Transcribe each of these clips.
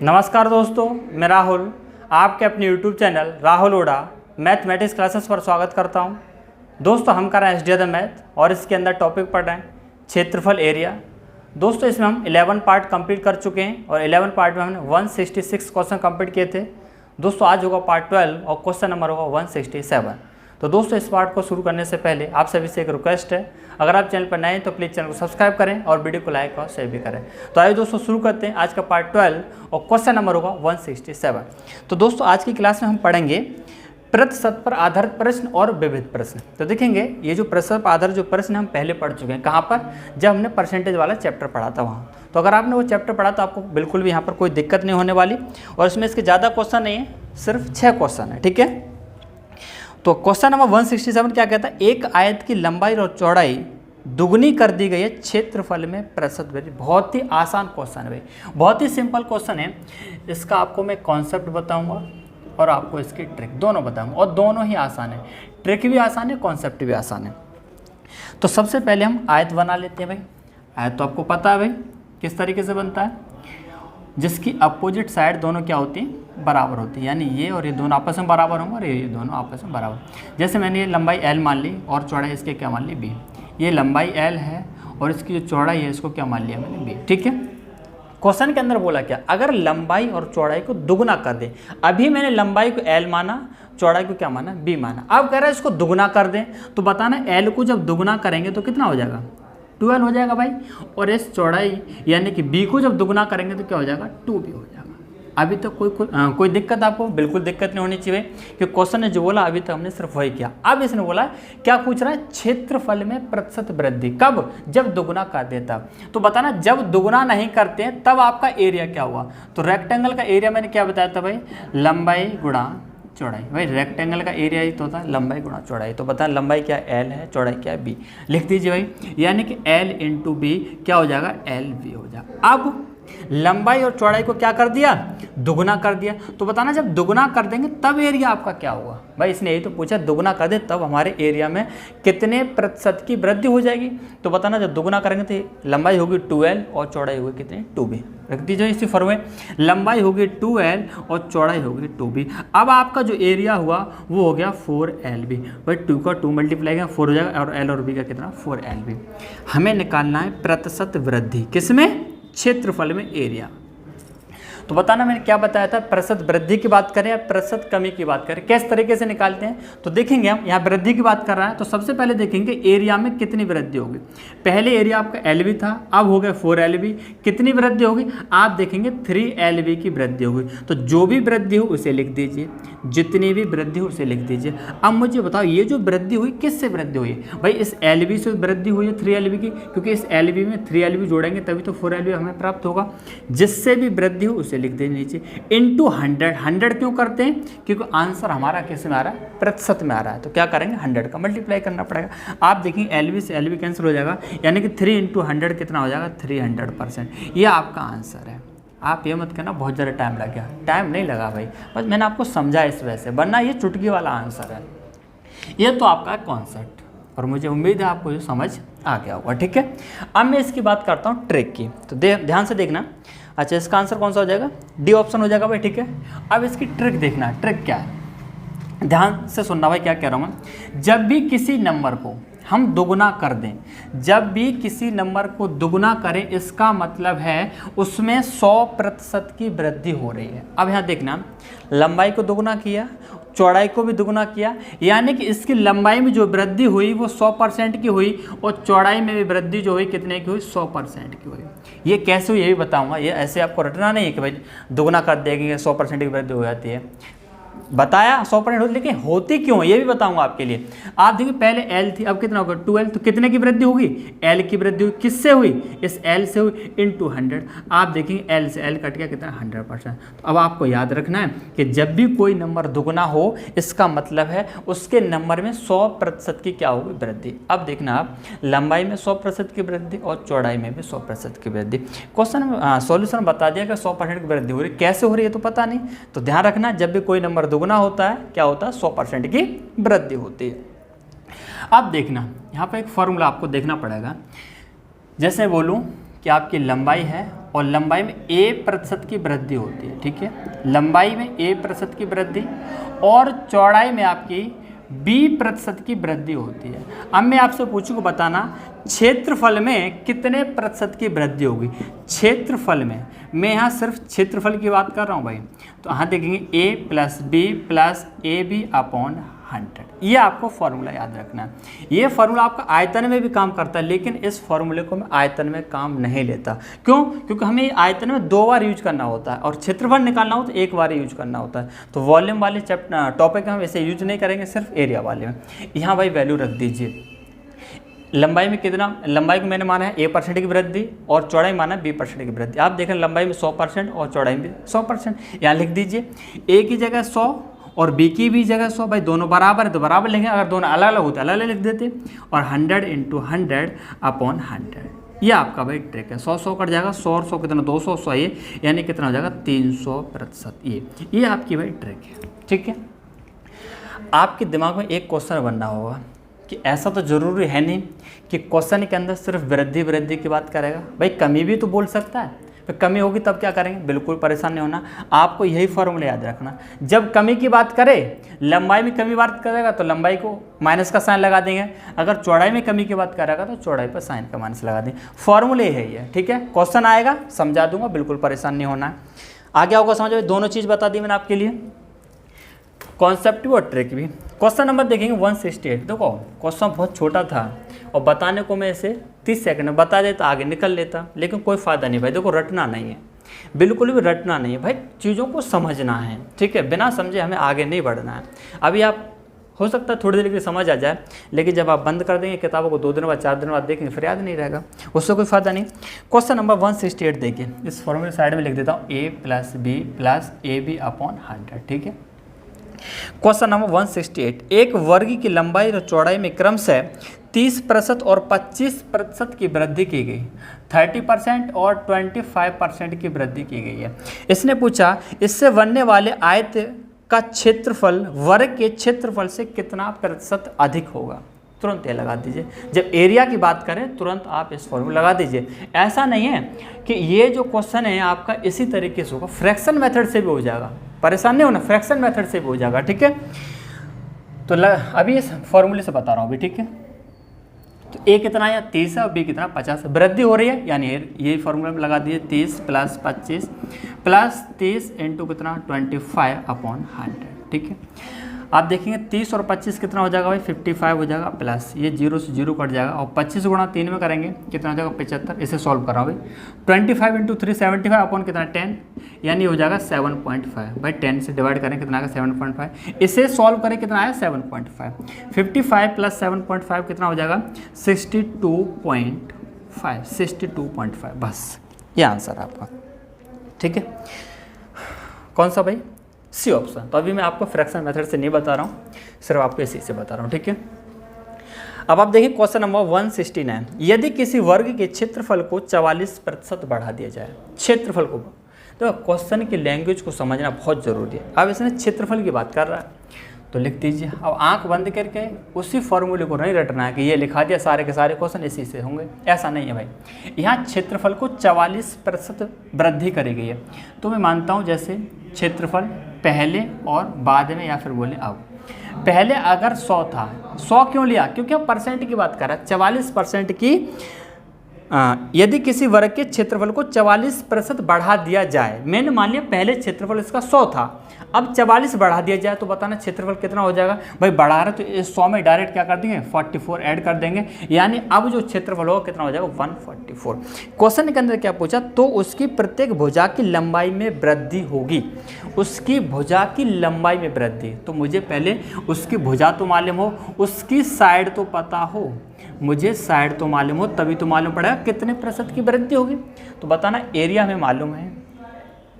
नमस्कार दोस्तों, मैं राहुल आपके अपने YouTube channel Rahul Oda mathematics classes पर स्वागत करता हूं। दोस्तों हम कर रहे हैं एसडीएम मैथ और इसके अंदर टॉपिक पढ़ रहे हैं क्षेत्रफल एरिया। दोस्तों इसमें हम 11 पार्ट कंप्लीट कर चुके हैं और 11 पार्ट में हमने 166 क्वेश्चन कंप्लीट किए थे। दोस्तों आज होगा पार्ट 12 और क्वेश्चन नंबर होगा 167। तो दोस्तों इस पार्ट को शुरू करने से पहले आप सभी से एक रिक्वेस्ट है, अगर आप चैनल पर नए हैं तो प्लीज़ चैनल को सब्सक्राइब करें और वीडियो को लाइक और शेयर भी करें। तो आइए दोस्तों शुरू करते हैं आज का पार्ट 12 और क्वेश्चन नंबर होगा 167। तो दोस्तों आज की क्लास में हम पढ़ेंगे प्रतिशत पर आधारित प्रश्न और विविध प्रश्न। तो देखेंगे ये जो प्रतिशत पर आधारित जो प्रश्न हम पहले पढ़ चुके हैं, कहाँ पर, जब हमने परसेंटेज वाला चैप्टर पढ़ा था वहाँ। तो अगर आपने वो चैप्टर पढ़ा तो आपको बिल्कुल भी यहाँ पर कोई दिक्कत नहीं होने वाली और इसमें इसके ज़्यादा क्वेश्चन नहीं है, सिर्फ 6 क्वेश्चन है। ठीक है, तो क्वेश्चन नंबर 167 क्या कहता है, एक आयत की लंबाई और चौड़ाई दुगनी कर दी गई है, क्षेत्रफल में प्रतिशत वृद्धि। बहुत ही आसान क्वेश्चन है भाई, बहुत ही सिंपल क्वेश्चन है। इसका आपको मैं कॉन्सेप्ट बताऊंगा और आपको इसकी ट्रिक दोनों बताऊंगा और दोनों ही आसान है, ट्रिक भी आसान है, कॉन्सेप्ट भी आसान है। तो सबसे पहले हम आयत बना लेते हैं भाई। आयत तो आपको पता है भाई किस तरीके से बनता है, जिसकी अपोजिट साइड दोनों क्या होती हैं, बराबर होती है। यानी ये और ये दोनों आपस में बराबर होंगे और ये दोनों आपस में बराबर। जैसे मैंने ये लंबाई L मान ली और चौड़ाई इसके क्या मान ली B। ये लंबाई L है और इसकी जो चौड़ाई है इसको क्या मान लिया मैंने B। ठीक है, क्वेश्चन के अंदर बोला क्या, अगर लंबाई और चौड़ाई को दुगना कर दें। अभी मैंने लंबाई को L माना, चौड़ाई को क्या माना, B माना। अब कह रहा है इसको दुगना कर दें, तो बताना L को जब दुगना करेंगे तो कितना हो जाएगा, 12 हो जाएगा भाई। और इस चौड़ाई यानी कि B को जब दुगना करेंगे तो क्या हो जाएगा, 2B हो जाएगा। अभी तक कोई दिक्कत आपको, बिल्कुल दिक्कत नहीं होनी चाहिए, क्योंकि क्वेश्चन ने जो बोला अभी तक हमने सिर्फ वही किया। अब इसने बोला क्या पूछ रहा है, क्षेत्रफल में प्रतिशत वृद्धि कब, जब दुगना कर देता। तो बताना जब दुगना नहीं करते हैं तब आपका एरिया क्या हुआ। तो रेक्टेंगल का एरिया मैंने क्या बताया था भाई, लंबाई गुणा चौड़ाई। भाई रेक्टेंगल का एरिया ही तो होता है लंबाई गुणा चौड़ाई। तो बता लंबाई क्या L है, चौड़ाई क्या है B। लिख दीजिए भाई, यानी कि L इंटू B क्या हो जाएगा, LB हो जाएगा। अब लंबाई और चौड़ाई को क्या कर दिया, दुगना कर दिया। तो बताना जब दुगना कर देंगे तब एरिया आपका क्या होगा। भाई इसने यही तो पूछा, दुगना कर दे तब हमारे एरिया में कितने प्रतिशत की वृद्धि हो जाएगी। तो बताना जब दुगना करेंगे तो लंबाई होगी 2L और चौड़ाई होगी कितनी, 2B। रख दीजिए इसी फॉर्म में, लंबाई होगी 2L और चौड़ाई होगी 2B। अब आपका जो एरिया हुआ वो हो गया 4LB। भाई 2 का 2 मल्टीप्लाई किया 4 हो जाएगा और L और B का कितना, 4LB। हमें निकालना है प्रतिशत वृद्धि किसमें, क्षेत्रफल में एरिया। तो बताना मैंने क्या बताया था, प्रतिशत वृद्धि की बात करें या प्रतिशत कमी की बात करें, किस तरीके से निकालते हैं। तो देखेंगे हम यहाँ वृद्धि की बात कर रहा है तो सबसे पहले देखेंगे एरिया में कितनी वृद्धि होगी। पहले एरिया आपका LB था, अब हो गया 4LB। कितनी वृद्धि होगी, आप देखेंगे 3LB की वृद्धि होगी। तो जो भी वृद्धि हो उसे लिख दीजिए, जितनी भी वृद्धि हो उसे लिख दीजिए। अब मुझे बताओ ये जो वृद्धि हुई किससे वृद्धि हुई है। भाई इस LB से वृद्धि हुई है 3LB की, क्योंकि इस LB में 3LB जोड़ेंगे तभी तो 4LB हमें प्राप्त होगा। जिससे भी वृद्धि हो उसे लिख दें नीचे, इंटू 100। 100 क्यों करते हैं, क्योंकि आंसर हमारा किस में आ रहा है, प्रतिशत में आ रहा है। तो क्या करेंगे, 100 का मल्टीप्लाई करना पड़ेगा। आप देखेंगे LB से LB कैंसिल हो जाएगा, यानी कि 3 इंटू 100 कितना हो जाएगा, 300%। ये आपका आंसर है। आप ये मत कहना बहुत ज़्यादा टाइम लग गया, टाइम नहीं लगा भाई, बस मैंने आपको समझा इस वजह से, वरना ये चुटकी वाला आंसर है। ये तो आपका कॉन्सेप्ट और मुझे उम्मीद है आपको ये समझ आ गया होगा। ठीक है, अब मैं इसकी बात करता हूँ ट्रिक की। तो ध्यान से देखना। अच्छा इसका आंसर कौन सा हो जाएगा, D ऑप्शन हो जाएगा भाई। ठीक है, अब इसकी ट्रिक देखना, ट्रिक क्या है, ध्यान से सुनना भाई क्या कह रहा हूँ मैं। जब भी किसी नंबर को हम दुगना कर दें, जब भी किसी नंबर को दुगना करें, इसका मतलब है उसमें 100% की वृद्धि हो रही है। अब यहाँ देखना, लंबाई को दुगना किया, चौड़ाई को भी दुगना किया, यानी कि इसकी लंबाई में जो वृद्धि हुई वो 100% की हुई और चौड़ाई में भी वृद्धि जो हुई कितने की हुई, 100% की हुई। ये कैसे हुई ये भी बताऊंगा। ये ऐसे आपको रटना नहीं है कि भाई दुगना कर देंगे 100% की वृद्धि हो जाती है, बताया 100% होती, लेकिन होती क्यों ये भी बताऊंगा आपके लिए। आप देखिए पहले L थी, अब कितना होगा 2L। तो कितने की वृद्धि होगी, L की वृद्धि हुई, किससे हुई, इस L से हुई, इंटू 100। आप देखेंगे L से L कट गया कितना, 100%। तो अब आपको याद रखना है कि जब भी कोई नंबर दुगना हो, इसका मतलब है उसके नंबर में 100% की क्या होगी, वृद्धि। अब देखना आप, लंबाई में 100% की वृद्धि और चौड़ाई में भी 100% की वृद्धि। क्वेश्चन सॉल्यूशन बता दिया कि 100% की वृद्धि हो रही, कैसे हो रही है तो पता नहीं। तो ध्यान रखना, जब भी कोई नंबर दुगना होता है क्या होता है, 100% की वृद्धि होती है। अब देखना यहाँ पे एक फॉर्मूला आपको देखना पड़ेगा। जैसे बोलूँ कि आपकी लंबाई है और लंबाई में a% की वृद्धि होती है, ठीक है, लंबाई में a% की वृद्धि और चौड़ाई में आपकी b% की वृद्धि होती है। अब मैं आपसे पूछूंगा बताना क्षेत्रफल में कितने प्रतिशत की वृद्धि होगी। क्षेत्रफल में मैं यहाँ सिर्फ क्षेत्रफल की बात कर रहा हूँ भाई, तो यहाँ देखेंगे a + b + ab/100। ये आपको फॉर्मूला याद रखना है। ये फॉर्मूला आपका आयतन में भी काम करता है, लेकिन इस फॉर्मूले को मैं आयतन में काम नहीं लेता। क्यों? क्योंकि हमें आयतन में 2 बार यूज करना होता है और क्षेत्रफल निकालना हो तो 1 बार यूज करना होता है। तो वॉल्यूम वाले टॉपिक हम ऐसे यूज नहीं करेंगे, सिर्फ एरिया वाले में। यहाँ भाई वैल्यू रख दीजिए। लंबाई में कितना, लंबाई को मैंने माना है a% की वृद्धि और चौड़ाई माना है b% की वृद्धि। आप देखें लंबाई में 100% और चौड़ाई में 100%। यहाँ लिख दीजिए a की जगह 100 और b की भी जगह 100। भाई दोनों बराबर है तो बराबर लिखेंगे, अगर दोनों अलग अलग होते अलग अलग लिख देते। और 100 × 100/100 ये आपका भाई ट्रिक है। 100 कट जाएगा, 100 और 100 कितना, 200, 100 ये यानी कितना हो जाएगा 300%। ये आपकी भाई ट्रिक है, ठीक है। आपके दिमाग में एक क्वेश्चन बनना होगा कि ऐसा तो ज़रूरी है नहीं कि क्वेश्चन के अंदर सिर्फ वृद्धि की बात करेगा। भाई कमी भी तो बोल सकता है, तो कमी होगी तब क्या करेंगे। बिल्कुल परेशान नहीं होना, आपको यही फॉर्मूला याद रखना। जब कमी की बात करे, लंबाई में कमी बात करेगा तो लंबाई को माइनस का साइन लगा देंगे, अगर चौड़ाई में कमी की बात करेगा तो चौड़ाई पर साइन का माइनस लगा देंगे। फॉर्मूले है ये, ठीक है। क्वेश्चन आएगा समझा दूंगा, बिल्कुल परेशान नहीं होना है। आगे होगा समझो, दोनों चीज़ बता दी मैंने आपके लिए, कॉन्सेप्ट भी और ट्रिक भी। क्वेश्चन नंबर देखेंगे 168। देखो क्वेश्चन बहुत छोटा था और बताने को मैं इसे 30 सेकंड में बता देता, आगे निकल लेता, लेकिन कोई फ़ायदा नहीं भाई। देखो रटना नहीं है, बिल्कुल भी रटना नहीं है भाई, चीज़ों को समझना है, ठीक है। बिना समझे हमें आगे नहीं बढ़ना है। अभी आप हो सकता है थोड़ी देर के लिए समझ आ जाए, लेकिन जब आप बंद कर देंगे किताबों को 2 दिन बाद 4 दिन बाद देखेंगे फिर याद नहीं रहेगा, उससे कोई फ़ायदा नहीं। क्वेश्चन नंबर 168 देखिए, इस फॉर्मूले साइड में लिख देता हूँ a + b + ab/100, ठीक है। क्वेश्चन नंबर 168, एक वर्ग की लंबाई और चौड़ाई में क्रमशः 30% और 25% की वृद्धि की गई, 30% और 25% की वृद्धि की गई है। इसने पूछा इससे बनने वाले आयत का क्षेत्रफल वर्ग के क्षेत्रफल से कितना प्रतिशत अधिक होगा। तुरंत ये लगा दीजिए। जब एरिया की बात करें तुरंत आप इस फॉर्मूला लगा दीजिए। ऐसा नहीं है कि ये जो क्वेश्चन है आपका इसी तरीके से होगा, फ्रैक्शन मेथड से भी हो जाएगा, परेशान नहीं होना, फ्रैक्शन मेथड से भी हो जाएगा, ठीक है। तो अभी इस फॉर्मूले से बता रहा हूँ अभी, ठीक है। तो a कितना है 30 है और b कितना 50 है, वृद्धि हो रही है, यानी ये फॉर्मूला में लगा दिए 30 + 25 + 30 × कितना 25/100, ठीक है। आप देखेंगे 30 और 25 कितना हो जाएगा भाई 55 हो जाएगा, प्लस ये 0 से 0 कट जाएगा और 25 × 3 में करेंगे कितना हो जाएगा 75। इसे सॉल्व कर रहा हूँ भाई, 25 × 3 75 अपॉन कितना 10, यानी हो जाएगा 7.5। भाई 10 से डिवाइड करें कितना आएगा 7.5, इसे सॉल्व करें कितना आया 7.5। 55 + 7.5 कितना हो जाएगा 62.5, बस ये आंसर आपका, ठीक है। कौन सा भाई, सी ऑप्शन। तो अभी मैं आपको फ्रैक्शन मेथड से नहीं बता रहा हूँ, सिर्फ आपको इसी से बता रहा हूँ, ठीक है। अब आप देखिए क्वेश्चन नंबर 169, यदि किसी वर्ग के क्षेत्रफल को 44% बढ़ा दिया जाए, क्षेत्रफल को, तो क्वेश्चन की लैंग्वेज को समझना बहुत ज़रूरी है। अब इसने क्षेत्रफल की बात कर रहा है तो लिख दीजिए। अब आंख बंद करके उसी फॉर्मूले को नहीं रटना है कि ये लिखा दिया सारे के सारे क्वेश्चन इसी से होंगे, ऐसा नहीं है भाई। यहाँ क्षेत्रफल को 44% वृद्धि करी गई है, तो मैं मानता हूँ जैसे क्षेत्रफल पहले और बाद में, या फिर बोले अब पहले अगर 100 था, 100 क्यों लिया, क्योंकि हम परसेंट की बात कर रहे हैं। 44% की यदि किसी वर्ग के क्षेत्रफल को 44% बढ़ा दिया जाए, मैंने मान लिया पहले क्षेत्रफल इसका 100 था, अब 44 बढ़ा दिया जाए तो बताना क्षेत्रफल कितना हो जाएगा। भाई बढ़ा रहे तो इस 100 में डायरेक्ट क्या कर देंगे 44 ऐड कर देंगे, यानी अब जो क्षेत्रफल होगा कितना हो जाएगा 144। क्वेश्चन के अंदर क्या पूछा, तो उसकी प्रत्येक भुजा की लंबाई में वृद्धि होगी, उसकी भुजा की लंबाई में वृद्धि। तो मुझे पहले उसकी भुजा तो मालूम हो, उसकी साइड तो पता हो, मुझे साइड तो मालूम हो, तभी तो मालूम पड़ेगा कितने प्रतिशत की वृद्धि होगी। तो बताना एरिया हमें मालूम है,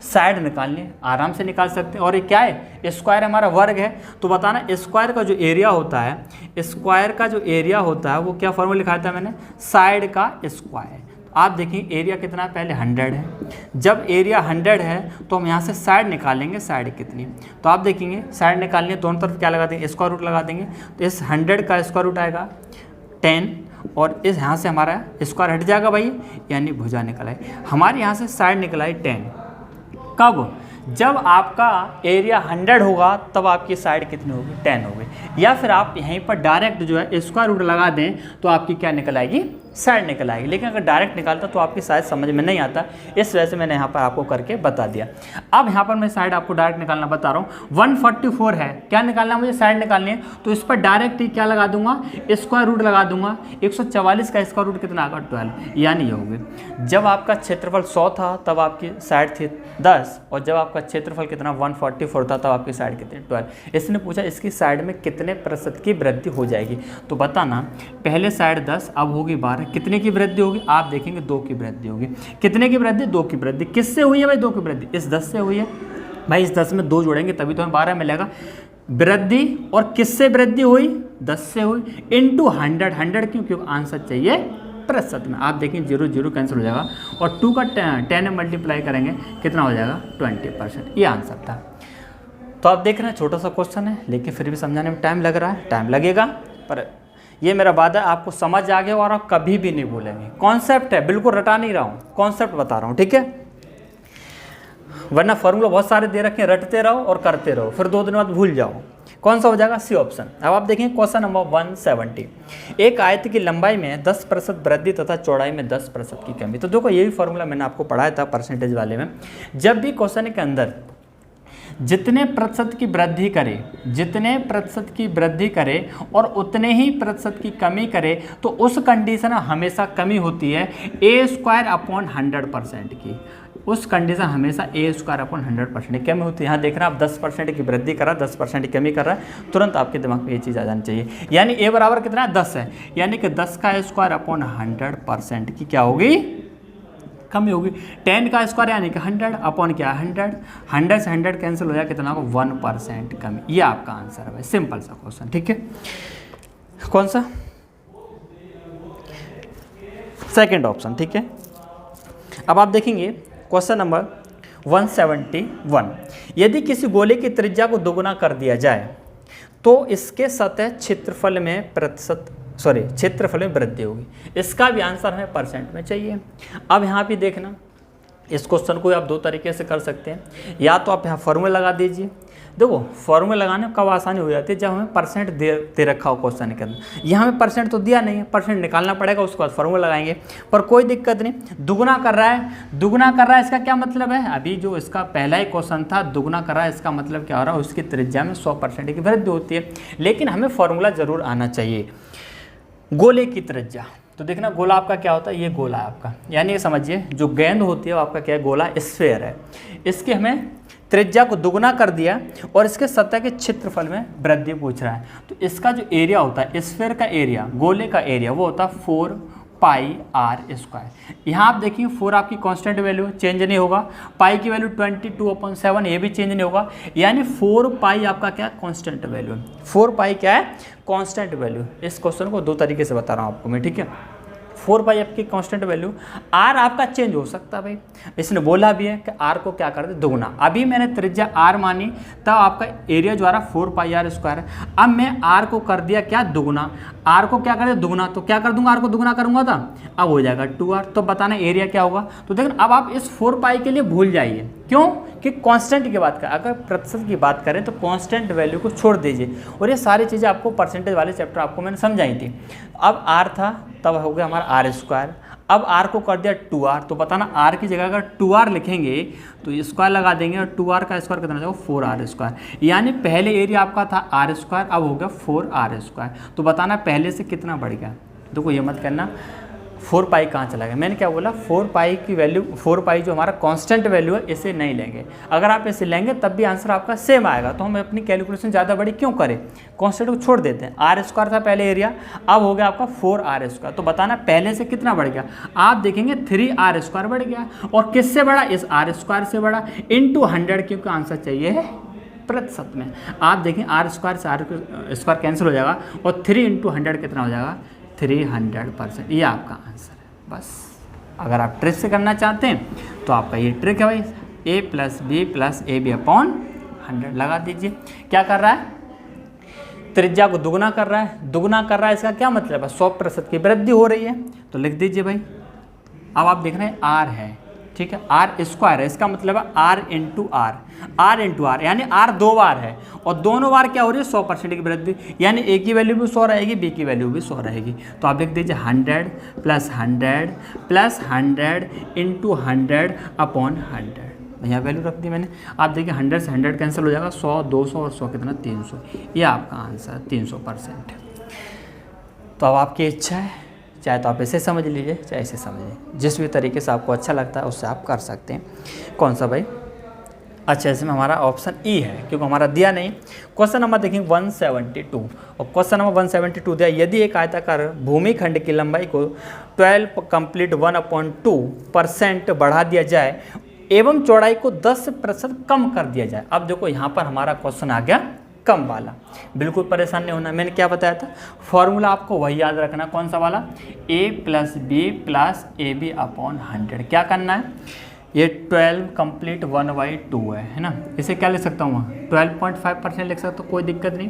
साइड निकालनी है, आराम से निकाल सकते हैं। और ये क्या है, स्क्वायर हमारा वर्ग है, तो बताना स्क्वायर का जो एरिया होता है, स्क्वायर का जो एरिया होता है वो क्या फॉर्मूला लिखाया था मैंने, साइड का स्क्वायर। आप देखिए एरिया कितना है, पहले 100 है, जब एरिया 100 है तो हम यहाँ से साइड निकालेंगे, साइड कितनी, तो आप देखेंगे साइड निकालनी है, दोनों तरफ क्या लगा देंगे स्क्वायर रूट लगा देंगे, तो इस 100 का स्क्वायर रूट आएगा 10 और इस यहाँ से हमारा स्क्वायर हट जाएगा भाई, यानी भुजा निकल आई। हमारे यहाँ से साइड निकल आई 10। कब? जब आपका एरिया 100 होगा तब आपकी साइड कितनी होगी? 10 होगी। या फिर आप यहीं पर डायरेक्ट जो है स्क्वायर रूट लगा दें तो आपकी क्या निकल आएगी? साइड निकल आएगी। लेकिन अगर डायरेक्ट निकालता तो आपकी साइड समझ में नहीं आता, इस वजह से मैंने यहाँ पर आपको करके बता दिया। अब यहाँ पर मैं साइड आपको डायरेक्ट निकालना बता रहा हूँ। 144 है, क्या निकालना है मुझे? साइड निकालनी है। तो इस पर डायरेक्ट ही क्या लगा दूंगा? स्क्वायर रूट लगा दूंगा। 144 का स्क्वायर रूट कितना आएगा? 12, यानी ये होगी। जब आपका क्षेत्रफल 100 था तब आपकी साइड थी 10, और जब आपका क्षेत्रफल कितना 144 था तब आपकी साइड कितनी? 12। इसने पूछा इसकी साइड में कितने प्रतिशत की वृद्धि हो जाएगी, तो बताना। पहले साइड 10, अब होगी 12, कितने की वृद्धि होगी? आप देखेंगे 2 की वृद्धि होगी। कितने की वृद्धि? 2 की वृद्धि। किससे हुई है भाई 2 की वृद्धि? इस 10 से हुई है भाई। इस 10 में 2 जोड़ेंगे तभी तो हमें 12 मिलेगा। वृद्धि और किससे वृद्धि हुई? 10 से हुई, इंटू 100। 100 क्यों? क्योंकि आंसर चाहिए प्रतिशत में। आप देखें 0 0 कैंसिल हो जाएगा, और 2 का 10 में मल्टीप्लाई करेंगे कितना हो जाएगा? 20%। ये आंसर था। तो आप देख रहे हैं छोटा सा क्वेश्चन है, लेकिन फिर भी समझाने में टाइम लग रहा है। टाइम लगेगा, पर ये मेरा वादा है आपको समझ आ गया और आप कभी भी नहीं भूलेंगे। कॉन्सेप्ट है, बिल्कुल रटा नहीं रहा हूँ, कॉन्सेप्ट बता रहा हूँ, ठीक है? वरना फॉर्मूला बहुत सारे दे रखे हैं, रटते रहो और करते रहो, फिर 2 दिन बाद भूल जाओ। कौन सा हो जाएगा? C option. अब आप देखें क्वेश्चन नंबर 170। एक आयत की लंबाई में 10% वृद्धि तथा चौड़ाई में 10% की कमी। तो देखो यही फॉर्मूला मैंने आपको पढ़ाया था परसेंटेज वाले में। जब भी क्वेश्चन के अंदर जितने प्रतिशत की वृद्धि करे, जितने प्रतिशत की वृद्धि करे और उतने ही प्रतिशत की कमी करे, तो उस कंडीशन में हमेशा कमी होती है a²/100% की। उस कंडीशन हमेशा a²/100% की कमी होती है। यहाँ देखना आप 10% की वृद्धि कर रहा है, 10% की कमी कर रहा है, तुरंत आपके दिमाग में ये चीज़ आ जानी चाहिए। यानी a बराबर कितना है? 10 है, यानी कि 10 का a²/100% की क्या होगी? कमी होगी। 10 का स्क्वायर यानी कि 100 अपॉन क्या? 100। 100 से 100 कैंसिल हो जाए, कितना होगा? 1% कमी। ये आपका आंसर है भाई, सिंपल सा क्वेश्चन, ठीक है? कौन सा? सेकंड ऑप्शन, ठीक है? अब आप देखेंगे क्वेश्चन नंबर 171। यदि किसी गोले की त्रिज्या को दोगुना कर दिया जाए तो इसके सतह क्षेत्रफल में क्षेत्रफल में वृद्धि होगी। इसका भी आंसर हमें परसेंट में चाहिए। अब यहाँ पे देखना, इस क्वेश्चन को आप 2 तरीके से कर सकते हैं। या तो आप यहाँ फॉर्मूला लगा दीजिए। देखो फॉर्मूला लगाने में कब आसानी हो जाती है? जब हमें परसेंट दे रखा हो क्वेश्चन के अंदर। यहाँ हमें परसेंट तो दिया नहीं है, परसेंट निकालना पड़ेगा, उसके बाद फॉर्मूला लगाएंगे। पर कोई दिक्कत नहीं, दुगुना कर रहा है। दुगुना कर रहा है, इसका क्या मतलब है? अभी जो इसका पहला ही क्वेश्चन था, दुगुना कर रहा है, इसका मतलब क्या हो रहा है? उसकी त्रिज्या में 100% की वृद्धि होती है। लेकिन हमें फॉर्मूला जरूर आना चाहिए। गोले की त्रिज्या, तो देखना गोला आपका क्या होता है? ये गोला है आपका, यानी ये समझिए जो गेंद होती है वो आपका क्या है? गोला, स्फीयर है। इसके हमें त्रिज्या को दुगुना कर दिया और इसके सतह के क्षेत्रफल में वृद्धि पूछ रहा है। तो इसका जो एरिया होता है, स्फीयर का एरिया, गोले का एरिया, वो होता है 4πr²। यहाँ आप देखिए 4 आपकी कांस्टेंट वैल्यू, चेंज नहीं होगा। पाई की वैल्यू 22/7, ये भी चेंज नहीं होगा। यानी 4π आपका क्या? Constant value. 4π क्या है? Constant value. इस क्वेश्चन को 2 तरीके से बता रहा हूँ आपको मैं, ठीक है? 4π आपकी कांस्टेंट वैल्यू। आर आपका चेंज हो सकता है भाई, इसने बोला भी है कि आर को क्या कर दे? दुगुना। अभी मैंने त्रिज्या आर मानी, तब आपका एरिया जो आ रहा 4πr² है। अब मैं आर को कर दिया क्या? दुगुना। आर को क्या कर दिया? दुगुना। तो क्या कर दूंगा? आर को दुगुना करूंगा था, अब हो जाएगा 2r। तो बताना एरिया क्या होगा? तो देखना अब आप इस 4π के लिए भूल जाइए। क्यों? कि कांस्टेंट की बात करें, अगर प्रतिशत की बात करें तो कांस्टेंट वैल्यू को छोड़ दीजिए। और ये सारी चीज़ें आपको परसेंटेज वाले चैप्टर आपको मैंने समझाई थी। अब आर था, तब हो गया हमारा r²। अब r को कर दिया 2r। तो बताना r की जगह अगर 2r लिखेंगे तो स्क्वायर लगा देंगे, और 2r का स्क्वायर कितना जाएगा? 4r²। यानी पहले एरिया आपका था r², अब हो गया 4r²। तो बताना पहले से कितना बढ़ गया? देखो ये मत करना 4π कहाँ चला गया। मैंने क्या बोला? 4π की वैल्यू, 4π जो हमारा कांस्टेंट वैल्यू है, इसे नहीं लेंगे। अगर आप इसे लेंगे तब भी आंसर आपका सेम आएगा। तो हम अपनी कैलकुलेशन ज़्यादा बड़ी क्यों करें? कांस्टेंट को छोड़ देते हैं। r² था पहले एरिया, अब हो गया आपका 4r²। तो बताना पहले से कितना बढ़ गया? आप देखेंगे 3r² बढ़ गया। और किससे बढ़ा? इस r² से बढ़ा, इंटू 100, क्योंकि आंसर चाहिए है प्रतिशत में। आप देखें r² से r² कैंसिल हो जाएगा, और 3 × 100 कितना हो जाएगा? 300%। ये आपका आंसर है। बस अगर आप ट्रिक से करना चाहते हैं तो आपका ये ट्रिक है भाई, a + b + ab/100 लगा दीजिए। क्या कर रहा है? त्रिज्या को दुगना कर रहा है, दुगना कर रहा है, इसका क्या मतलब है? 100% की वृद्धि हो रही है। तो लिख दीजिए भाई। अब आप देख रहे हैं आर है, ठीक है, आर स्क्वायर है, इसका मतलब है R into R, R into R, यानी आर 2 बार है और दोनों बार क्या हो रही है? 100% की वृद्धि, यानी ए की वैल्यू भी 100 रहेगी, बी की वैल्यू भी 100 रहेगी। तो आप लिख दीजिए 100 प्लस 100 प्लस 100 इंटू 100 अपॉन 100। यहाँ वैल्यू रख दी मैंने। आप देखिए 100 से 100 कैंसिल हो जाएगा, 100 200 और 100 कितना 300, ये आपका आंसर 300%। तो अब आपकी इच्छा है, चाहे तो आप ऐसे समझ लीजिए चाहे ऐसे समझिए, जिस भी तरीके से आपको अच्छा लगता है उससे आप कर सकते हैं। कौन सा भाई? अच्छा, इसमें हमारा ऑप्शन ई है क्योंकि हमारा दिया नहीं। क्वेश्चन नंबर देखेंगे 172 और क्वेश्चन नंबर 172 दिया, यदि एक आयताकार भूमिखंड की लंबाई को 12 कंप्लीट 1/2% बढ़ा दिया जाए एवं चौड़ाई को 10% कम कर दिया जाए। अब देखो यहाँ पर हमारा क्वेश्चन आ गया कम वाला, बिल्कुल परेशान नहीं होना। मैंने क्या बताया था? फॉर्मूला आपको वही याद रखना, कौन सा वाला? a plus B plus A B upon 100। क्या करना है? ये 12 कंप्लीट 1/2 है ना, इसे क्या लिख सकता हूँ? 12.5% लिख सकता हूँ, कोई दिक्कत नहीं।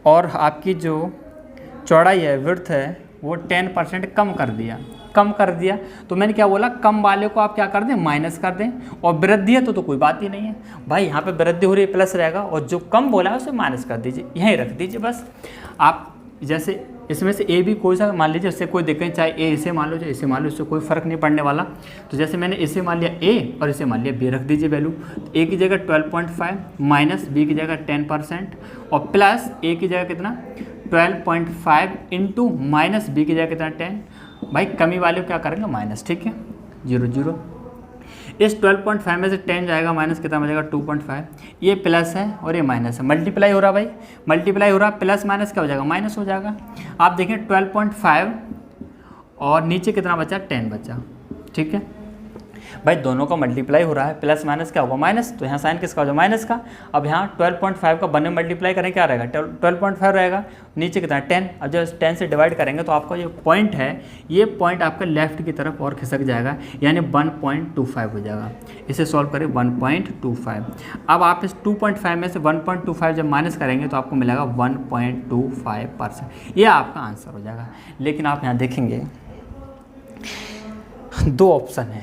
और आपकी जो चौड़ाई है, विड्थ है, वो 10% कम कर दिया, कम कर दिया। तो मैंने क्या बोला? कम वाले को आप क्या कर दें? माइनस कर दें, और वृद्धि है तो कोई बात ही नहीं है भाई, यहाँ पे वृद्धि हो रही है प्लस रहेगा, और जो कम बोला है उसे माइनस कर दीजिए, यहीं रख दीजिए बस। आप जैसे इसमें से ए भी कोई सा मान लीजिए, उससे कोई दिक्कत नहीं, चाहे ए इसे मान लो चाहे इसे मान लो, इससे कोई फर्क नहीं पड़ने वाला। तो जैसे मैंने इसे मान लिया ए और इसे मान लिया बी, रख दीजिए वैल्यू। ए की जगह 12.5 माइनस बी की जगह 10% और प्लस ए की जगह कितना? 12.5 इंटू माइनस बी की जगह कितना? 10। भाई कमी वाले को क्या करेंगे? माइनस, ठीक है, 0 0। इस 12.5 में से 10 जाएगा माइनस, कितना बचेगा? 2.5। ये प्लस है और ये माइनस है, मल्टीप्लाई हो रहा भाई, मल्टीप्लाई हो रहा, प्लस माइनस क्या हो जाएगा? माइनस हो जाएगा। आप देखें 12.5 और नीचे कितना बचा? 10 बचा, ठीक है भाई, दोनों का मल्टीप्लाई हो रहा है, प्लस माइनस क्या होगा? माइनस। तो यहाँ साइन किसका हो जाएगा? माइनस का। अब यहाँ 12.5 का 1 में मल्टीप्लाई करें, क्या रहेगा? 12.5 रहेगा, नीचे कितना? 10। अब जब 10 से डिवाइड करेंगे तो आपका ये पॉइंट है, ये पॉइंट आपका लेफ्ट की तरफ और खिसक जाएगा, यानी 1.25 हो जाएगा। इसे सॉल्व करें 1.25। अब आप इस 2.5 में से 1.25 जब माइनस करेंगे तो आपको मिलेगा 1.25%। ये आपका आंसर हो जाएगा। लेकिन आप यहाँ देखेंगे 2 ऑप्शन है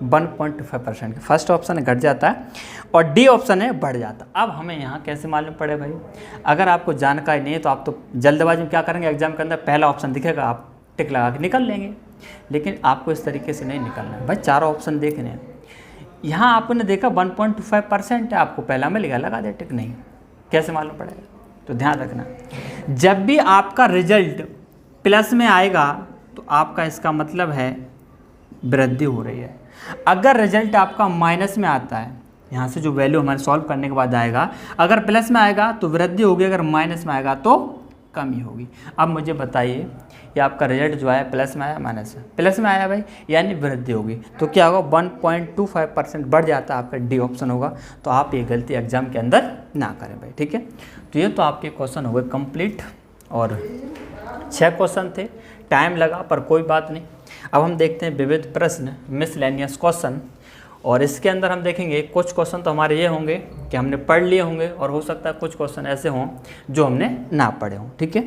1.25% का, फर्स्ट ऑप्शन है घट जाता है और डी ऑप्शन है बढ़ जाता है। अब हमें यहाँ कैसे मालूम पड़े भाई? अगर आपको जानकारी नहीं है तो आप तो जल्दबाजी में क्या करेंगे? एग्जाम के अंदर पहला ऑप्शन दिखेगा, आप टिक लगा के निकल लेंगे, लेकिन आपको इस तरीके से नहीं निकलना है भाई, चारों ऑप्शन देखने हैं। यहाँ आपने देखा 1.25% है, आपको पहला में लगा दे टिक, नहीं, कैसे मालूम पड़ेगा? तो ध्यान रखना, जब भी आपका रिजल्ट प्लस में आएगा तो आपका इसका मतलब है वृद्धि हो रही है। अगर रिजल्ट आपका माइनस में आता है, यहाँ से जो वैल्यू हमारे सॉल्व करने के बाद आएगा, अगर प्लस में आएगा तो वृद्धि होगी, अगर माइनस में आएगा तो कमी होगी। अब मुझे बताइए, ये आपका रिजल्ट जो है प्लस में आया माइनस में? प्लस में आया भाई, यानी वृद्धि होगी। तो क्या होगा? 1.25% बढ़ जाता है, आपका डी ऑप्शन होगा। तो आप ये गलती एग्जाम के अंदर ना करें भाई, ठीक है। तो ये तो आपके क्वेश्चन हो गए कंप्लीट, और 6 क्वेश्चन थे, टाइम लगा पर कोई बात नहीं। अब हम देखते हैं विविध प्रश्न, मिसलेनियस क्वेश्चन, और इसके अंदर हम देखेंगे कुछ क्वेश्चन तो हमारे ये होंगे कि हमने पढ़ लिए होंगे, और हो सकता है कुछ क्वेश्चन ऐसे हों जो हमने ना पढ़े हों, ठीक है,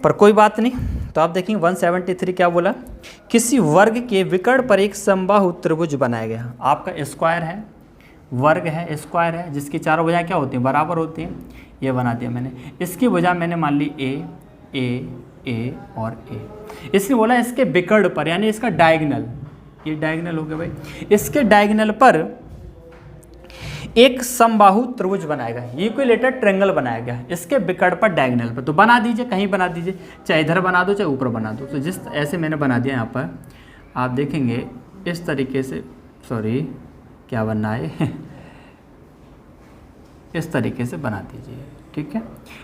पर कोई बात नहीं। तो आप देखेंगे 173 क्या बोला? किसी वर्ग के विकर्ण पर एक समबाहु त्रिभुज बनाया गया। आपका स्क्वायर है, वर्ग है, स्क्वायर है, जिसकी चारों भुजाएं क्या होती हैं? बराबर होती हैं। ये बना दिया मैंने, इसकी भुजा मैंने मान ली ए और ए। इसने बोला इसके विकर्ण पर, यानी इसका डायगोनल, ये डायगोनल हो गया भाई, इसके डायगोनल पर एक समबाहु त्रिभुज बनाया गया, इक्विलेटरल ट्रायंगल बनाया गया, इसके विकर्ण पर डायगोनल पर। तो बना दीजिए, कहीं बना दीजिए, चाहे इधर बना दो चाहे ऊपर बना दो। तो जिस ऐसे मैंने बना दिया, यहाँ पर आप देखेंगे इस तरीके से, सॉरी क्या बनना है इस तरीके से बना दीजिए, ठीक है।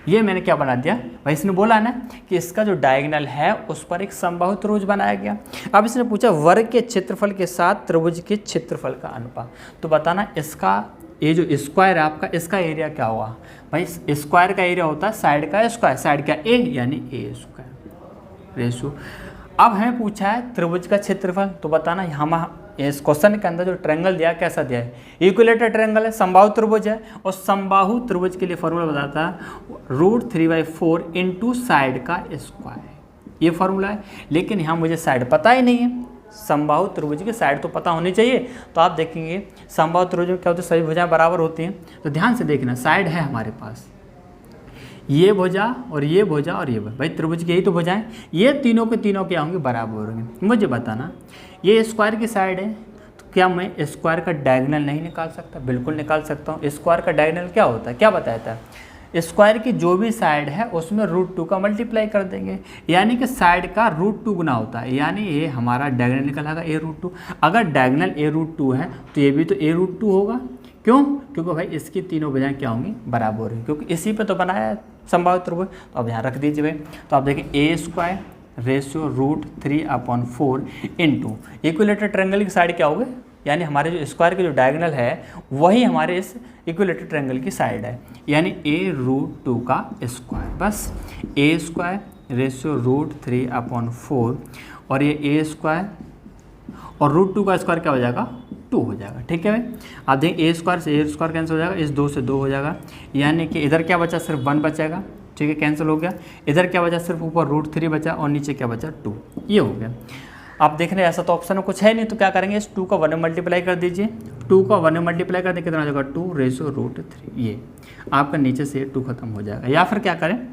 ये मैंने क्या बना दिया भाई? इसने बोला ना कि इसका जो डायगोनल है उस पर एक समबाहु त्रिभुज बनाया गया। अब इसने पूछा वर्ग के क्षेत्रफल के साथ त्रिभुज के क्षेत्रफल का अनुपात। तो बताना इसका, ये जो स्क्वायर है आपका, इसका एरिया क्या हुआ भाई? स्क्वायर का एरिया होता है साइड का स्क्वायर, साइड का ए, यानी ए स्क्वायर रेशो। अब हमें पूछा है त्रिभुज का क्षेत्रफल, तो बताना इस क्वेश्चन के अंदर जो ट्रायंगल दिया कैसा दिया है, इक्विलेटरल ट्रायंगल है, समबाहु त्रिभुज है, और समबाहु त्रिभुज के लिए फॉर्मूला बताता है √3/4 इंटू साइड का स्क्वायर, ये फॉर्मूला है। लेकिन यहाँ मुझे साइड पता ही नहीं है, समबाहु त्रिभुज की साइड तो पता होनी चाहिए। तो आप देखेंगे समबाहु त्रिभुज में क्या होता है, सभी भुजाएं बराबर होती हैं। तो ध्यान से देखना, साइड है हमारे पास, ये भुजा और ये भुजा और ये भुजा, भाई त्रिभुज की यही तो भुजाएं, ये तीनों के तीनों क्या होंगे, बराबर होंगे। मुझे बताना, ये स्क्वायर की साइड है, तो क्या मैं स्क्वायर का डायगोनल नहीं निकाल सकता? बिल्कुल निकाल सकता हूँ। स्क्वायर का डायगोनल क्या होता है, क्या बताता है? स्क्वायर की जो भी साइड है उसमें √2 का मल्टीप्लाई कर देंगे, यानी कि साइड का √2 गुना होता है, यानी ये हमारा डायगोनल निकल आएगा a√2। अगर डायगोनल a√2 है तो ये भी तो a√2 होगा। क्यों? क्योंकि भाई इसकी तीनों भुजाएं क्या होंगी, बराबर होंगी, क्योंकि इसी पे तो बनाया है समबाहु त्रिभुज। तो अब यहाँ रख दीजिए भाई। तो आप देखिए a² ratio √3/4 into equilateral triangle की साइड क्या होगी, यानी हमारे जो स्क्वायर के जो डायगोनल है वही हमारे इस इक्विलेटरल ट्रायंगल की साइड है, यानी a√2 का स्क्वायर। बस a² रेशियो √3/4 और ये a² और √2 का स्क्वायर क्या हो जाएगा, 2 हो जाएगा। ठीक है भाई। आप देखें a² से a² कैंसिल हो जाएगा, इस 2 से 2 हो जाएगा, यानी कि इधर क्या बचा, सिर्फ 1 बचेगा। ठीक है, कैंसिल हो गया। इधर क्या बचा, सिर्फ ऊपर √3 बचा और नीचे क्या बचा, 2। ये हो गया। आप देख रहे हैं ऐसा तो ऑप्शन में कुछ है नहीं, तो क्या करेंगे, इस 2 का 1 में मल्टीप्लाई कर दीजिए। 2 का 1 में मल्टीप्लाई कर दें, कितना हो जाएगा, 2 रेशियो √3। ये आपका नीचे से 2 खत्म हो जाएगा। या फिर क्या करें,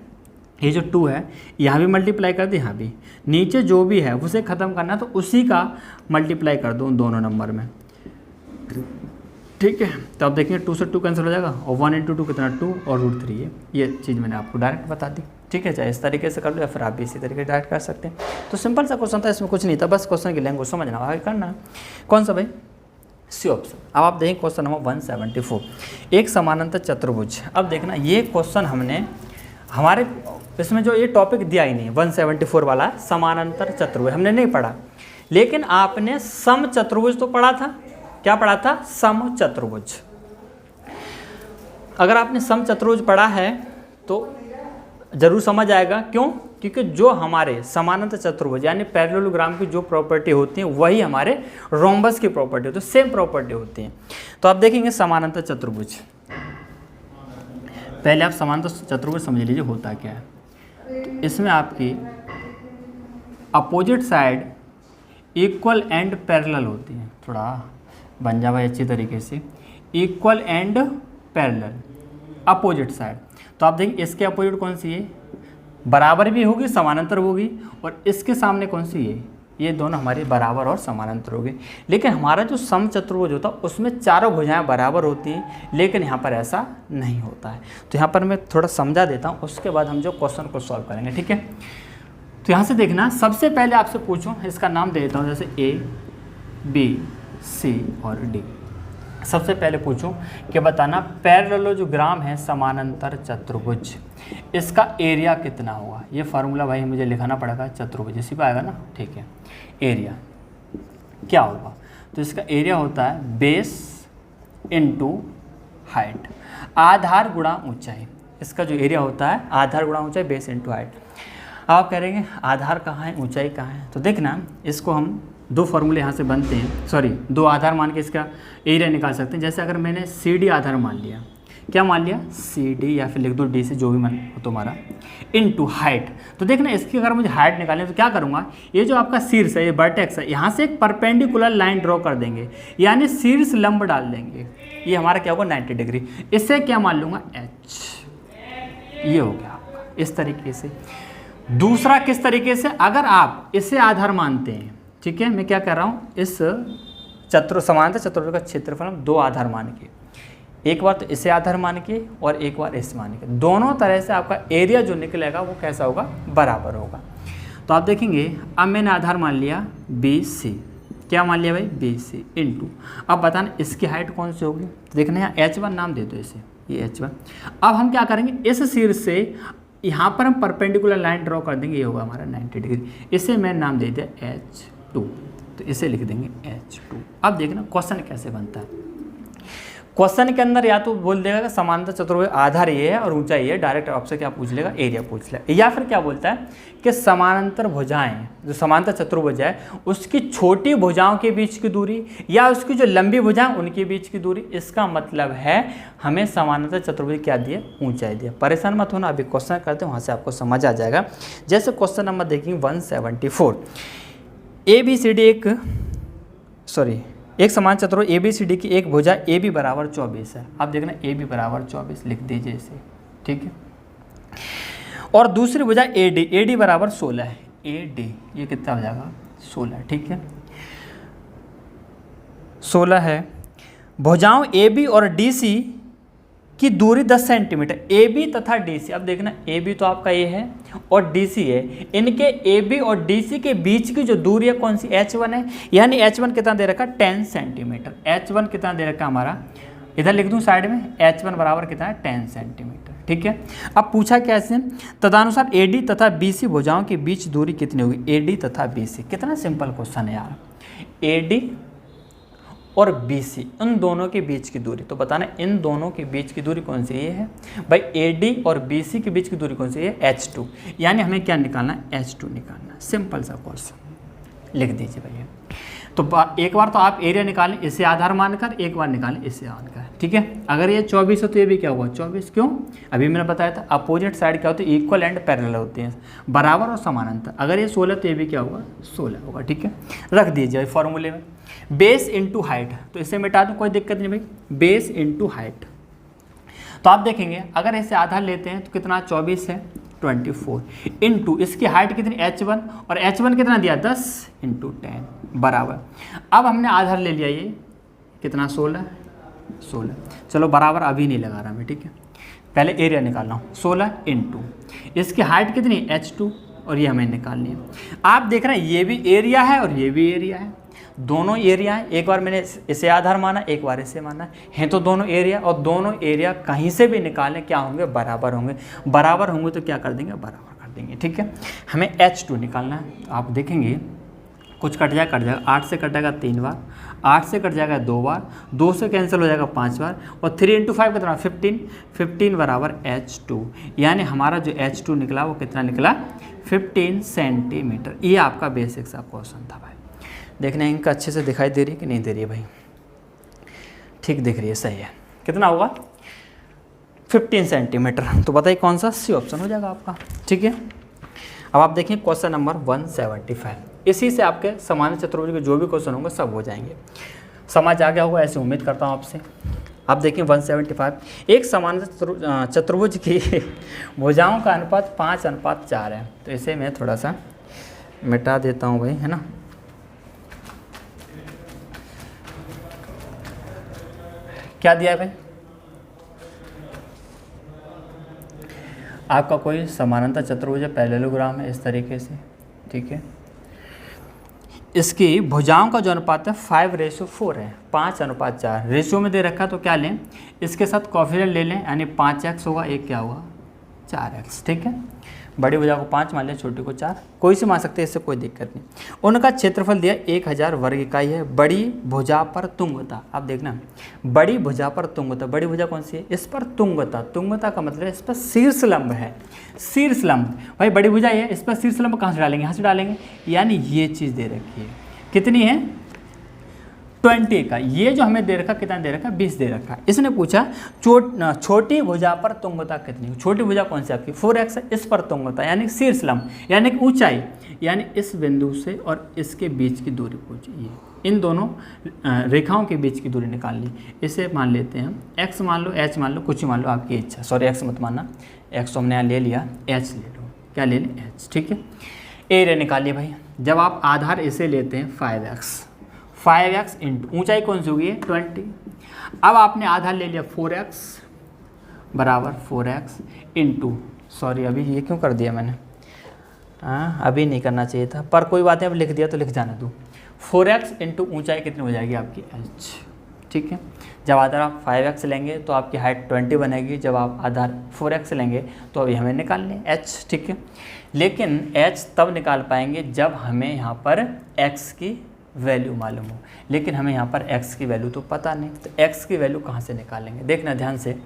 ये जो 2 है यहाँ भी मल्टीप्लाई कर दे, यहाँ भी, नीचे जो भी है उसे ख़त्म करना है तो उसी का मल्टीप्लाई कर दो उन दोनों नंबर में। ठीक है, तो आप देखेंगे 2 से 2 कैंसिल हो जाएगा और 1 × 2 कितना, 2 और √3 है। ये चीज़ मैंने आपको डायरेक्ट बता दी। ठीक है, चाहे इस तरीके से कर लो या फिर आप भी इसी तरीके से डायरेक्ट कर सकते हैं। तो सिंपल सा क्वेश्चन था, इसमें कुछ नहीं था, बस क्वेश्चन की लैंग्वेज समझना, आगे करना है। कौन सा भाई, सी ऑप्शन। अब आप देखें क्वेश्चन नंबर 174, एक समानांतर चतुर्भुज। अब देखना, ये क्वेश्चन हमने हमारे इसमें जो ये टॉपिक दिया ही नहीं, 174 वाला समानांतर चतुर्भुज हमने नहीं पढ़ा, लेकिन आपने सम चतुर्भुज तो पढ़ा था। क्या पढ़ा था, सम चतुर्भुज। अगर आपने सम चतुर्भुज पढ़ा है तो जरूर समझ आएगा। क्यों? क्योंकि जो हमारे समानांतर चतुर्भुज यानी पैरेललोग्राम की जो प्रॉपर्टी होती है वही हमारे रोम्बस की प्रॉपर्टी होती है, सेम प्रॉपर्टी होती है। तो आप देखेंगे समानांतर चतुर्भुज, पहले आप समानांतर चतुर्भुज समझ लीजिए होता क्या है। तो इसमें आपकी opposite side equal and parallel होती है। थोड़ा बन जाए अच्छी तरीके से, equal and parallel, opposite side. तो आप देखिए इसके अपोजिट कौन सी है, बराबर भी होगी, समानांतर होगी, और इसके सामने कौन सी है, ये दोनों हमारी बराबर और समानांतर होगी। लेकिन हमारा जो सम चतुर्भुज होता है उसमें चारों भुजाएं बराबर होती हैं, लेकिन यहाँ पर ऐसा नहीं होता है। तो यहाँ पर मैं थोड़ा समझा देता हूँ, उसके बाद हम जो क्वेश्चन को सॉल्व करेंगे। ठीक है, तो यहाँ से देखना, सबसे पहले आपसे पूछूँ, इसका नाम दे देता हूँ, जैसे A, B, C और D। सबसे पहले पूछूं कि बताना पैरेललोग्राम है समानांतर चतुर्भुज, इसका एरिया कितना होगा। ये फार्मूला भाई मुझे लिखाना पड़ेगा, चतुर्भुज इसी पे आएगा ना। ठीक है, एरिया क्या होगा, तो इसका एरिया होता है बेस इनटू हाइट, आधार गुणा ऊंचाई। इसका जो एरिया होता है आधार गुणा ऊंचाई, बेस इनटू हाइट। आप कह रहे हैं आधार कहाँ है, ऊंचाई कहाँ है, तो देखना इसको हम 2 फार्मूले यहाँ से बनते हैं, सॉरी 2 आधार मान के इसका एरिया निकाल सकते हैं। जैसे अगर मैंने CD आधार मान लिया, क्या मान लिया, CD, या फिर लिख दो D से, जो भी मन हो तुम्हारा, इनटू हाइट। तो देखना इसकी अगर मुझे हाइट निकालनी है तो क्या करूँगा, ये जो आपका शीर्ष है, ये वर्टेक्स है, यहाँ से एक परपेंडिकुलर लाइन ड्रॉ कर देंगे, यानी शीर्ष लंब डाल देंगे। ये हमारा क्या होगा, 90 डिग्री। इससे क्या मान लूँगा, H। ये हो गया आपका इस तरीके से। दूसरा किस तरीके से, अगर आप इसे आधार मानते हैं, ठीक है, मैं क्या कर रहा हूँ, इस समानांतर चतुर्भुज का क्षेत्रफल हम 2 आधार मान के, एक बार तो इसे आधार मान के और एक बार इसे मान के, दोनों तरह से आपका एरिया जो निकलेगा वो कैसा होगा, बराबर होगा। तो आप देखेंगे, अब मैंने आधार मान लिया BC, क्या मान लिया भाई, BC इनटू, अब बताना इसकी हाइट कौन सी होगी, तो देखना यहाँ H1 नाम दे दो इसे, ये H1। अब हम क्या करेंगे, इस शीर्ष से यहाँ पर हम परपेंडिकुलर लाइन ड्रॉ कर देंगे, ये होगा हमारा 90 डिग्री। इसे मैंने नाम दे दिया H2, तो इसे लिख देंगे H2। अब देखना क्वेश्चन कैसे बनता है। क्वेश्चन के अंदर या तो बोल देगा कि समांतर चतुर्भुज आधार ये है और ऊंचाई ये है, डायरेक्ट आपसे क्या पूछ लेगा, एरिया पूछ लेगा। या फिर क्या बोलता है कि समानांतर भुजाएं, जो समांतर चतुर्भुज है उसकी छोटी भुजाओं के बीच की दूरी या उसकी जो लंबी भुजाएं उनके बीच की दूरी, इसका मतलब है हमें समानांतर चतुर्भुज क्या दिए, ऊंचाई दिए। परेशान मत होना, अभी क्वेश्चन करते हैं वहाँ से आपको समझ आ जाएगा। जैसे क्वेश्चन नंबर देखेंगे 174, एक समान चतुर्भुज ABCD की एक भुजा AB बराबर 24 है। आप देखना AB बराबर 24 लिख दीजिए इसे, ठीक है। और दूसरी भुजा AD बराबर 16 है। AD ये कितना हो जाएगा, 16, ठीक है, 16 है। भुजाओं AB और DC की दूरी 10 सेंटीमीटर, AB तथा DC, अब देखना AB तो आपका ये है और DC है, इनके AB और DC के बीच की जो दूरी है कौन सी, H1 है। यानी H1 कितना दे रखा, 10 सेंटीमीटर। H1 कितना दे रखा हमारा, इधर लिख दूं साइड में, H1 बराबर कितना है, 10 सेंटीमीटर, ठीक है। अब पूछा कैसे, तदनुसार AD तथा BC भुजाओं के बीच दूरी कितनी होगी, AD तथा BC। कितना सिंपल क्वेश्चन है यार, AD और BC इन दोनों के बीच की दूरी, तो बताना इन दोनों के बीच की दूरी कौन सी, ये है भाई। AD और BC के बीच की दूरी कौन सी है, H2, यानी हमें क्या निकालना है, H2 निकालना है। सिंपल सा क्वेश्चन लिख दीजिए भैया। तो एक बार तो आप एरिया निकालें इसे आधार मानकर, एक बार निकालें इसे मानकर, ठीक है। अगर ये 24 है तो ये भी क्या हुआ, 24, क्यों, अभी मैंने बताया था अपोजिट साइड क्या होती है, इक्वल एंड पैरेलल होती हैं, बराबर और समानांतर। अगर ये 16 तो ये भी क्या होगा, 16 होगा, ठीक है। रख दीजिए फॉर्मूले में, बेस इंटू हाइट, तो इसे मिटा दूँ कोई दिक्कत नहीं भाई, बेस इंटू हाइट। तो आप देखेंगे अगर इसे आधार लेते हैं तो कितना, 24 है, 24 इंटू इसकी हाइट कितनी, H1, और H1 कितना दिया, 10 इंटू 10 बराबर। अब हमने आधार ले लिया, ये कितना, 16, चलो बराबर अभी नहीं लगा रहा मैं, ठीक है, पहले एरिया निकालना हूँ। 16 इंटू इसकी हाइट कितनी, H2, और ये हमें निकालनी है। आप देख रहे हैं ये भी एरिया है और ये भी एरिया है, दोनों एरिया है। एक बार मैंने इसे आधार माना, एक बार इसे माना है तो दोनों एरिया, और दोनों एरिया कहीं से भी निकालें क्या होंगे, बराबर होंगे। बराबर होंगे तो क्या कर देंगे, बराबर कर देंगे, ठीक है। हमें H2 निकालना है। तो आप देखेंगे कुछ कट जाएगा, 8 से कटेगा 3 बार, 8 से कट जाएगा 2 बार, 2 से कैंसिल हो जाएगा 5 बार, और 3 इंटू 5 कितना, 15 बराबर H2। यानी हमारा जो H2 निकला वो कितना निकला, 15 सेंटीमीटर। ये आपका बेसिक सा क्वेश्चन था भाई। देखने इनका अच्छे से दिखाई दे रही है कि नहीं दे रही है भाई, ठीक दिख रही है, सही है। कितना होगा, 15 सेंटीमीटर। तो बताइए कौन सा, सी ऑप्शन हो जाएगा आपका, ठीक है। अब आप देखिए क्वेश्चन नंबर 175, इसी से आपके समांतर चतुर्भुज के जो भी क्वेश्चन होंगे सब हो जाएंगे। समझ आ गया होगा ऐसे उम्मीद करता हूँ आपसे। आप देखिए 175, एक समांतर चतुर्भुज की भुजाओं का अनुपात 5:4 है। तो इसे मैं थोड़ा सा मिटा देता हूँ भाई, है ना। क्या दिया है भाई, आपका कोई समानांतर चतुर्भुज पैरेललोग्राम है इस तरीके से, ठीक है। इसकी भुजाओं का जो अनुपात है 5:4 है, 5:4 रेशियो में दे रखा, तो क्या लें, इसके साथ कोएफिशिएंट ले लें, यानी 5x होगा, एक क्या होगा, 4x, ठीक है। बड़ी भुजा को 5 मान लिया, छोटी को 4, कोई से मान सकते हैं, इससे कोई दिक्कत नहीं। उनका क्षेत्रफल दिया 1000 वर्ग इकाई है। बड़ी भुजा पर तुंगता, आप देखना बड़ी भुजा पर तुंगता, बड़ी भुजा कौन सी है, इस पर तुंगता, तुंगता का मतलब इस पर शीर्ष लंब है, शीर्ष लंब भाई, बड़ी भुजा है, इस पर शीर्ष लंब कहाँ से डालेंगे, यहाँ से डालेंगे, यानी ये चीज़ दे रखी है, कितनी है, 20 का। ये जो हमें दे रखा कितना दे रखा, 20 दे रखा। इसने पूछा छोटी भुजा पर तुंगता कितनी, छोटी भुजा कौन सी आपकी, 4x है, इस पर तुंगता यानी शीर्ष लंब, यानी कि ऊंचाई, यानी इस बिंदु से और इसके बीच की दूरी पूछिए, इन दोनों रेखाओं के बीच की दूरी निकाल ली। इसे मान लेते हैं x मान लो, h मान लो, कुछ ही मान लो, आपकी इच्छा, सॉरी x मत मानना, x तो हमने यहाँ ले लिया, h ले लो, क्या ले लें, h, ठीक है। एरिया निकालिए भाई, जब आप आधार इसे लेते हैं 5x इंटू ऊंचाई कौन सी होगी, 20। अब आपने आधार ले लिया 4x बराबर 4x इंटू, सॉरी अभी ये क्यों कर दिया मैंने, अभी नहीं करना चाहिए था, पर कोई बात नहीं, अब लिख दिया तो लिख जाना दो। 4x इंटू ऊँचाई कितनी हो जाएगी आपकी, h, ठीक है। जब आधार आप 5x लेंगे तो आपकी हाइट 20 बनेगी, जब आप आधार 4x लेंगे तो अभी हमें निकालने h, ठीक है। लेकिन h तब निकाल पाएंगे जब हमें यहाँ पर x की वैल्यू मालूम हो, लेकिन हमें यहाँ पर x की वैल्यू तो पता नहीं, तो x की वैल्यू कहाँ से निकालेंगे? देखना ध्यान से,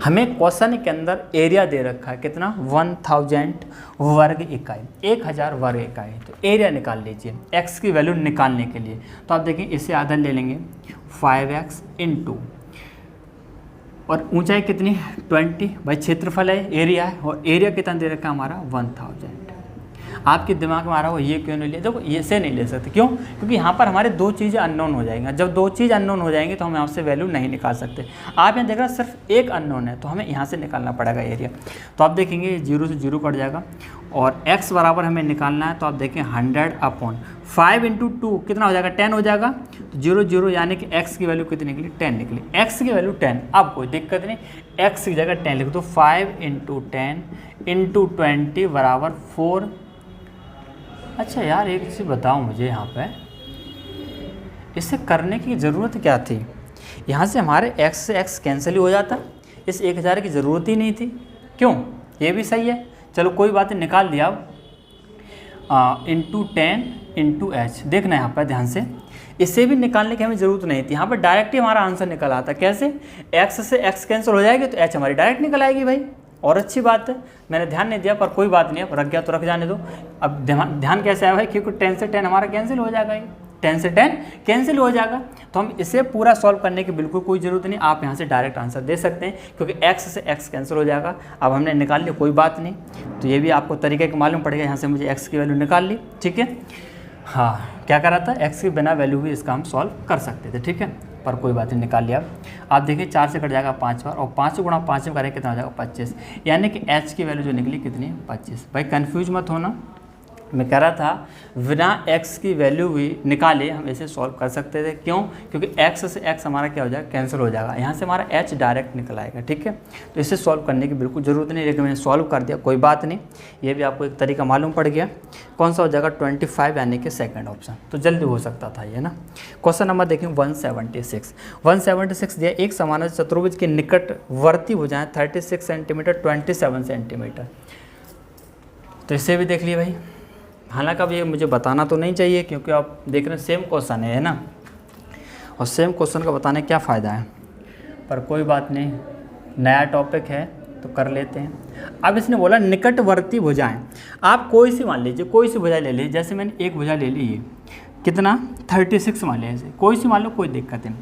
हमें क्वेश्चन के अंदर एरिया दे रखा है कितना, 1000 वर्ग इकाई, 1000 वर्ग इकाई। तो एरिया निकाल लीजिए x की वैल्यू निकालने के लिए। तो आप देखिए इसे आधा ले लेंगे 5x इंटू, और ऊंचाई कितनी, 20, भाई क्षेत्रफल है, एरिया है, और एरिया कितना दे रखा है हमारा 1000। आपके दिमाग में आ रहा हो ये क्यों नहीं लिया? देखो ये से नहीं ले सकते, क्यों? क्योंकि यहाँ पर हमारे दो चीज़ें अननोन हो जाएंगी। जब दो चीज़ अननोन हो जाएंगी तो हम यहाँ से वैल्यू नहीं निकाल सकते। आप यहाँ देख रहे हैं सिर्फ एक अननोन है, तो हमें यहाँ से निकालना पड़ेगा एरिया। तो आप देखेंगे 0 से 0 कट जाएगा, और x बराबर हमें निकालना है। तो आप देखें 100/5 इंटू 2 कितना हो जाएगा, 10 हो जाएगा। तो 0 0 यानी कि x की वैल्यू कितनी निकली, 10 निकली। x की वैल्यू 10, अब कोई दिक्कत नहीं, x की जगह 10 लिख दो। 5 इंटू 10 इंटू 20 बराबर 4। अच्छा यार एक चीज़ बताओ मुझे, यहाँ पे इसे करने की ज़रूरत क्या थी? यहाँ से हमारे x से x कैंसिल ही हो जाता, इस 1000 की ज़रूरत ही नहीं थी। क्यों? ये भी सही है, चलो कोई बात नहीं, निकाल दिया। अब इंटू 10 इंटू एच, देखना यहाँ पर ध्यान से, इसे भी निकालने की हमें ज़रूरत नहीं थी। यहाँ पर डायरेक्ट ही हमारा आंसर निकल आता। कैसे? x से x कैंसिल हो जाएगी तो h हमारी डायरेक्ट निकल आएगी भाई, और अच्छी बात है। मैंने ध्यान नहीं दिया, पर कोई बात नहीं, अब रख गया तो रख जाने दो। अब ध्यान कैसे आया भाई, क्योंकि 10 से 10 हमारा कैंसिल हो जाएगा, ये 10 से 10 कैंसिल हो जाएगा। तो हम इसे पूरा सॉल्व करने की बिल्कुल कोई ज़रूरत नहीं, आप यहाँ से डायरेक्ट आंसर दे सकते हैं, क्योंकि x से x कैंसिल हो जाएगा। अब हमने निकाल लिया, कोई बात नहीं। तो ये भी आपको तरीके का मालूम पड़ेगा। यहाँ से मुझे x की वैल्यू निकाल ली, ठीक है। हाँ, क्या करा था, x के बिना वैल्यू भी इसका हम सॉल्व कर सकते थे, ठीक है, पर कोई बात नहीं, निकाल लिया। आप देखिए 4 से कट जाएगा 5 बार, और 5 गुणा 5 में करें कितना हो जाएगा 25, यानी कि h की वैल्यू जो निकली कितनी, 25। भाई कंफ्यूज मत होना, मैं कह रहा था बिना x की वैल्यू भी निकाले हम इसे सॉल्व कर सकते थे। क्यों? क्योंकि x से x हमारा क्या हो जाएगा, कैंसिल हो जाएगा, यहाँ से हमारा h डायरेक्ट निकल आएगा, ठीक है। तो इसे सॉल्व करने की बिल्कुल ज़रूरत नहीं, लेकिन मैंने सॉल्व कर दिया, कोई बात नहीं। ये भी आपको एक तरीका मालूम पड़ गया। कौन सा हो जाएगा, 25, यानी कि सेकंड ऑप्शन। तो जल्दी हो सकता था ये ना। क्वेश्चन नंबर देखें 176 दिया, एक समान चतुर्भुज के निकटवर्ती भुजाएं 36 सेंटीमीटर 27 सेंटीमीटर। तो इसे भी देख लिए भाई। हालांकि अब ये मुझे बताना तो नहीं चाहिए, क्योंकि आप देख रहे हैं सेम क्वेश्चन है ना, और सेम क्वेश्चन का बताने क्या फ़ायदा है, पर कोई बात नहीं, नया टॉपिक है तो कर लेते हैं। अब इसने बोला निकटवर्ती भुजाएं, आप कोई सी मान लीजिए, कोई सी भुजा ले लीजिए। जैसे मैंने एक भुजा ले ली, ये कितना 36 मान लिया, ऐसे कोई सी मान लो, कोई दिक्कत नहीं।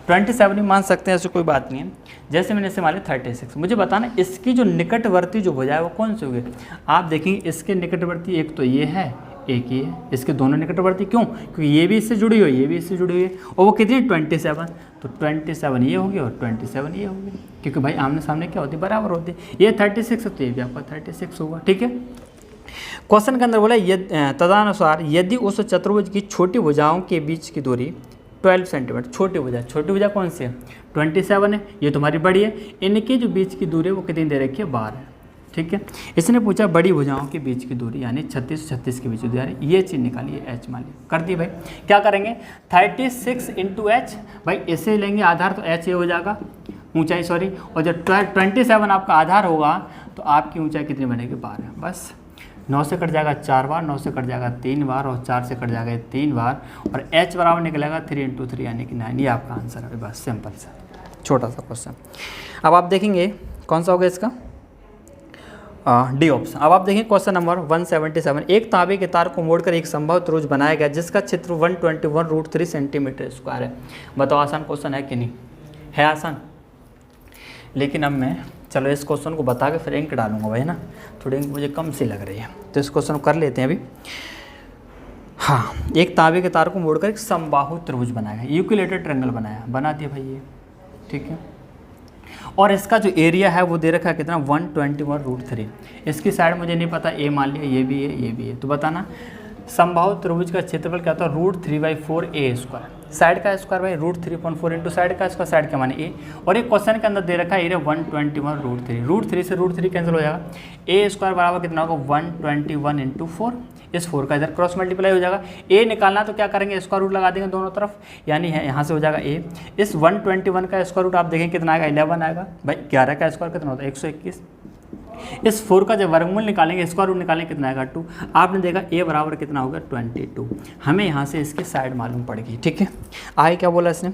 27 ही मान सकते हैं, ऐसे कोई बात नहीं है। जैसे मैंने इसे मान लिया 36, मुझे बताना इसकी जो निकटवर्ती जो भुजा है वो कौन सी होगी। आप देखेंगे इसके निकटवर्ती एक तो ये है, एक ही है, इसके दोनों निकटवर्ती। क्यों? क्योंकि ये भी इससे जुड़ी हुई है, ये भी इससे जुड़ी हुई है, और वो कितनी 27। तो 27 ये होगी और 27 ये होगी, क्योंकि भाई आमने सामने क्या होती है, बराबर होती है। ये 36 तो ये भी आपका 36 होगा, ठीक है। क्वेश्चन के अंदर बोला तदनुसार यदि उस चतुर्भुज की छोटी भुजाओं के बीच की दूरी 12 सेंटीमीटर, छोटी भुजा कौन सी है, 27 है, ये तुम्हारी बड़ी है, इनके जो बीच की दूरी है वो कितनी दे रखी है, 12 है, ठीक है। इसने पूछा बड़ी भुजाओं के बीच की दूरी, यानी 36 के बीच की दूरी, ये चीज़ निकालिए, h मान ली, कर दी भाई। क्या करेंगे, 36 इंटू एच, भाई इसे लेंगे आधार तो h ये हो जाएगा, ऊंचाई सॉरी, और जब 27 आपका आधार होगा तो आपकी ऊंचाई कितनी बनेगी, 12। बस 9 से कट जाएगा 4 बार, 9 से कट जाएगा 3 बार, और 4 से कट जाएगा 3 बार, और h बराबर निकलेगा 3 इंटू 3 यानी कि 9। ये आपका आंसर है, बस सिंपल सा छोटा सा क्वेश्चन। अब आप देखेंगे कौन सा होगा इसका, डी ऑप्शन। अब आप देखें क्वेश्चन नंबर 177, एक तांबे के तार को मोड़कर एक संभव त्रिभुज बनाया गया जिसका क्षेत्र 121√3 सेंटीमीटर स्क्वायर है। बताओ आसान क्वेश्चन है कि नहीं है, आसान। लेकिन अब मैं चलो इस क्वेश्चन को बता के फिर इंक डालूंगा भाई ना, थोड़ी इंक मुझे कम सी लग रही है, तो इस क्वेश्चन को कर लेते हैं अभी। हाँ, एक तांबे के तार को मोड़कर एक समबाहु त्रिभुज बनाया गया, यूक्लिडेटेड ट्रायंगल बना दिया भाई ये, ठीक है। और इसका जो एरिया है वो दे रखा है कितना, 121√3। इसकी साइड मुझे नहीं पता, ए मान लिया, ये भी है, ये भी है, तो बताना समबाहु त्रिभुज का क्षेत्रफल क्या होता है, √3/4 a स्क्वायर। साइड का स्क्वायर भाई √3/4 इंटू साइड का स्क्वायर, साइड का माने ए, और एक क्वेश्चन के अंदर दे रखा है एरिया 121√3, √3 से √3 कैंसिल हो जाएगा, ए स्क्वायर बराबर कितना होगा 121 इंटू 4, इस 4 का इधर क्रॉस मल्टीप्लाई हो जाएगा। ए निकालना तो क्या करेंगे, स्क्वायर रूट लगा देंगे दोनों तरफ, यानी है यहाँ से हो जाएगा ए। इस 121 का स्क्वायर रूट आप देखें कितना आएगा, 11 आएगा भाई। 11 का स्क्वायर कितना होता है 121, इस 4 का जब वर्गमूल निकालेंगे, स्क्वायर रूट निकालेंगे, कितना आएगा 2। आपने देखा a बराबर कितना होगा 22। हमें यहाँ से इसकी साइड मालूम पड़ गई, ठीक है। आगे क्या बोला इसने,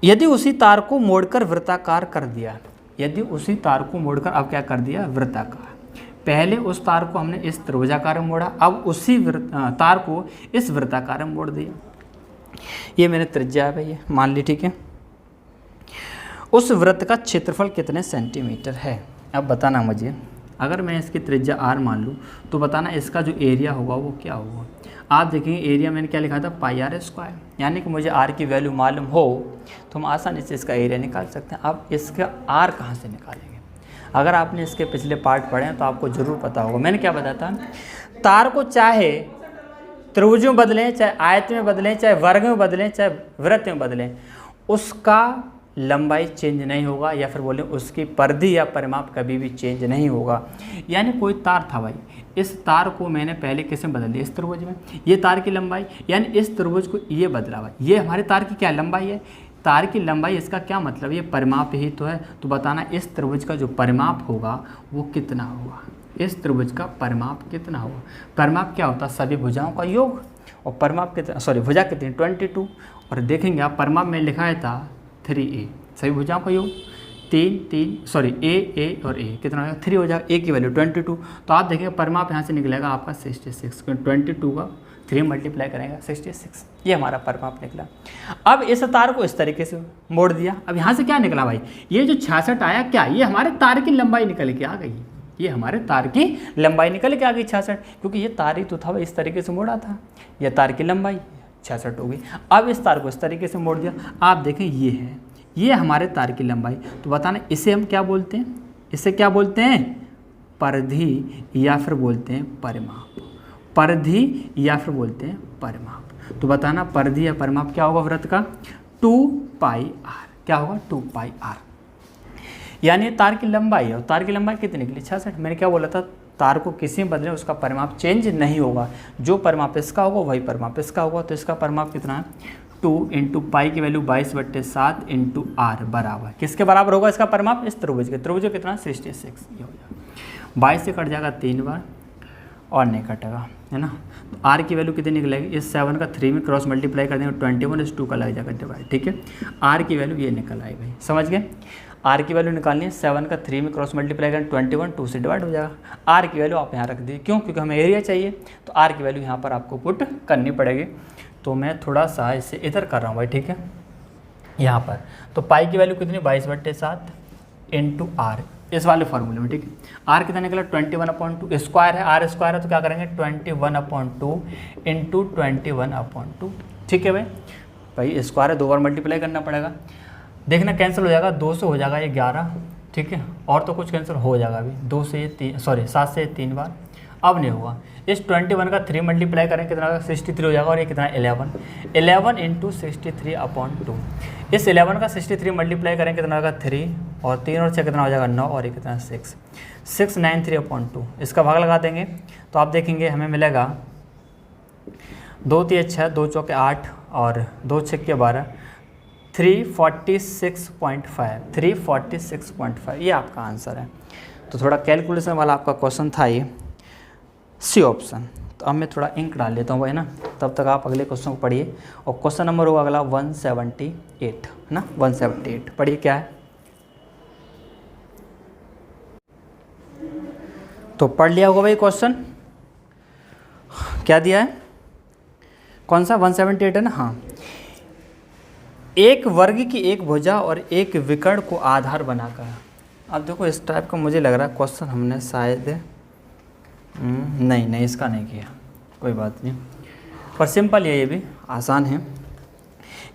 यदि उसी तार को मोड़कर वृत्ताकार कर दिया, यदि उसी तार को मोड़कर अब क्या कर दिया वृत्ताकार, पहले उस तार को हमने इस त्रिभुजाकार में मोड़ा, अब उसी तार को इस वृत्ताकार में मोड़ दिया। ये मैंने त्रिज्या है भैया, मान ली, ठीक है। उस वृत्त का क्षेत्रफल कितने सेंटीमीटर है, अब बताना मुझे। अगर मैं इसकी त्रिज्या r मान लूँ तो बताना इसका जो एरिया होगा वो क्या होगा। आप देखेंगे एरिया मैंने क्या लिखा था, पाई r स्क्वायर, यानी कि मुझे r की वैल्यू मालूम हो तो हम आसानी से इसका एरिया निकाल सकते हैं। अब इसका r कहाँ से निकालेंगे, अगर आपने इसके पिछले पार्ट पढ़े हैं तो आपको ज़रूर पता होगा। मैंने क्या बताया था, तार को चाहे त्रिभुज में बदलें, चाहे आयत में बदलें, चाहे वर्ग में बदलें, चाहे वृत्त में बदलें, उसका लंबाई चेंज नहीं होगा, या फिर बोलें उसकी परिधि या परिमाप कभी भी चेंज नहीं होगा। यानी कोई तार था भाई, इस तार को मैंने पहले किस में बदल दिया, इस त्रिभुज में, ये तार की लंबाई, यानी इस त्रिभुज को ये बदला भाई, ये हमारे तार की क्या लंबाई है, तार की लंबाई, इसका क्या मतलब, ये परिमाप ही तो है। तो बताना इस त्रिभुज का जो परिमाप होगा वो कितना होगा, इस त्रिभुज का परिमाप कितना होगा। परिमाप क्या होता है, सभी भुजाओं का योग, और परिमाप कितना, सॉरी भुजा कितनी 22, और देखेंगे आप परिमाप में लिखा है था 3a, सभी भुजाओं का योग 3 सॉरी a और a कितना होगा 3 हो जाएगा, a की वैल्यू 22। तो आप देखेंगे परिमाप यहाँ से निकलेगा आपका 66, 22 का 3 मल्टीप्लाई करेंगे 66, ये हमारा परिमाप निकला। अब इस तार को इस तरीके से मोड़ दिया, अब यहाँ से क्या निकला भाई, ये जो 66 आया क्या, ये हमारे तार की लंबाई निकल के आ गई, ये हमारे तार की लंबाई निकल के आ गई 66, क्योंकि ये तार ही तो था इस तरीके से मोड़ा था, यह तार की लंबाई 66 हो गई। अब इस तार को इस तरीके से मोड़ दिया, आप देखें ये है, ये हमारे तार की लंबाई। तो बताना इसे हम क्या बोलते हैं, इसे क्या बोलते हैं, परिधि या फिर बोलते हैं परिमाप, परिधि या फिर बोलते हैं परिमाप। तो बताना परिधि या परिमाप क्या होगा वृत्त का, 2πr, क्या होगा 2πr, यानी तार की लंबाई है, और तार की लंबाई कितनी निकली 66। मैंने क्या बोला था, तार को किसी में बदले उसका परिमाप चेंज नहीं होगा, जो परिमाप इसका होगा वही परिमाप इसका होगा। तो इसका परिमाप कितना है, 2 इंटू पाई की वैल्यू 22/7 इंटू r बराबर किसके बराबर होगा इसका परिमाप, इस त्रिभुज के, त्रिभुज कितना 66, ये हो जाएगा 22 से कट जाएगा 3 बार और नहीं कटेगा, है ना। तो r की वैल्यू कितनी निकलेगी, इस 7 का 3 में क्रॉस मल्टीप्लाई कर देंगे 21/2 का लग जाएगा डिवाइड, ठीक है। r की वैल्यू ये निकल आई भाई, समझ गए। r की वैल्यू निकालनी है, 7 का 3 में क्रॉस मल्टीप्लाई करें 21, 2 से डिवाइड हो जाएगा। r की वैल्यू आप यहाँ रख दीजिए, क्यों, क्योंकि हमें एरिया चाहिए, तो r की वैल्यू यहाँ पर आपको पुट करनी पड़ेगी। तो मैं थोड़ा सा इसे इधर कर रहा हूँ भाई, ठीक है, यहाँ पर। तो पाई की वैल्यू कितनी 22/7 इंटू r, इस वाले फॉर्मूले में, ठीक है। r कितना निकला 21/2, स्क्वायर है, r स्क्वायर है तो क्या करेंगे 21/2 इंटू 21/2, ठीक है भाई स्क्वायर है, 2 बार मल्टीप्लाई करना पड़ेगा, देखना कैंसिल हो जाएगा, 2 से हो जाएगा ये 11, ठीक है, और तो कुछ कैंसिल हो जाएगा अभी, 2 से 3 सॉरी 7 से 3 बार, अब नहीं होगा। इस 21 का 3 मल्टीप्लाई करें कितना होगा 63 हो जाएगा, और ये कितना 11 इंटू 63/2, इस 11 का 63 मल्टीप्लाई करें कितना होगा 3, और 3 और 6 कितना हो जाएगा 9, और ये कितना 693/2, इसका भाग लगा देंगे तो आप देखेंगे हमें मिलेगा 2 3 6, 2 चौके 8 और 2 6 12, 346.5, ये आपका आंसर है। तो थोड़ा कैलकुलेशन वाला आपका क्वेश्चन था ये, सी ऑप्शन। तो अब मैं थोड़ा इंक डाल लेता हूँ भाई ना, तब तक आप अगले क्वेश्चन को पढ़िए। और क्वेश्चन नंबर होगा अगला 178, है ना, 178 पढ़िए क्या है। तो पढ़ लिया होगा भाई क्वेश्चन, क्या दिया है, कौन सा 178 है ना, हाँ। एक वर्ग की एक भुजा और एक विकर्ण को आधार बनाकर, अब देखो इस टाइप का मुझे लग रहा है क्वेश्चन हमने शायद नहीं इसका नहीं किया, कोई बात नहीं, पर सिंपल है, ये भी आसान है।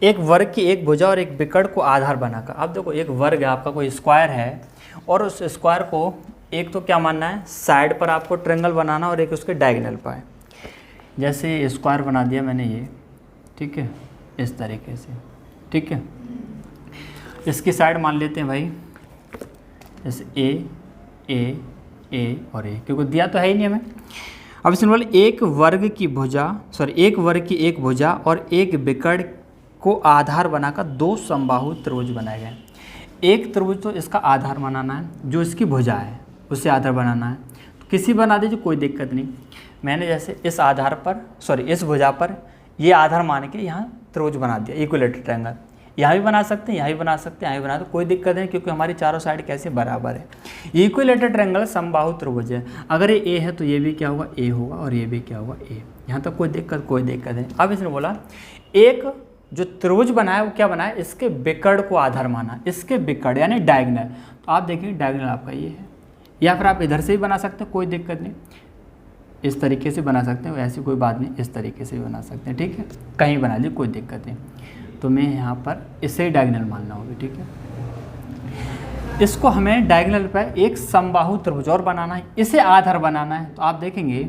एक वर्ग की एक भुजा और एक विकर्ण को आधार बनाकर, अब देखो एक वर्ग है आपका, कोई स्क्वायर है, और उस स्क्वायर को एक तो क्या मानना है, साइड पर आपको ट्रायंगल बनाना, और एक उसके डायगोनल पर है। जैसे स्क्वायर बना दिया मैंने ये, ठीक है, इस तरीके से, ठीक है। इसकी साइड मान लेते हैं भाई जैसे ए और ए, क्योंकि दिया तो है ही नहीं हमें। अब इसमें बोले एक वर्ग की एक भुजा और एक विकर्ण को आधार बनाकर 2 समबाहु त्रिभुज बनाए गए। एक त्रिभुज तो इसका आधार बनाना है, जो इसकी भुजा है, उसे आधार बनाना है तो किसी बना दीजिए, कोई दिक्कत नहीं। मैंने जैसे इस आधार पर इस भुजा पर ये आधार मान के यहाँ त्रिभुज बना दिया, इक्विलेटरल ट्रायंगल। यहाँ भी बना सकते हैं, यहाँ भी बना सकते हैं, यहाँ भी बना, तो कोई दिक्कत नहीं क्योंकि हमारी चारों साइड कैसे बराबर है। इक्विलेटरल ट्रायंगल समबाहु त्रिभुज है। अगर ये ए है तो ये भी क्या होगा, ए होगा, और ये भी क्या होगा, ए। यहाँ तक कोई दिक्कत नहीं। अब इसने बोला एक जो त्रिभुज बनाया वो क्या बनाया, इसके विकर्ण को आधार माना, इसके विकर्ण यानी डायगोनल। तो आप देखिए डायगोनल आपका ये है, या फिर आप इधर से भी बना सकते हैं, कोई दिक्कत नहीं, इस तरीके से बना सकते हैं, ऐसी कोई बात नहीं, इस तरीके से भी बना सकते हैं, ठीक है, कहीं बना लीजिए, कोई दिक्कत नहीं। तो मैं यहाँ पर इसे ही डायगोनल मानना होगा, ठीक है। इसको हमें डायगोनल पर एक समबाहु त्रिभुज और बनाना है, इसे आधार बनाना है। तो आप देखेंगे,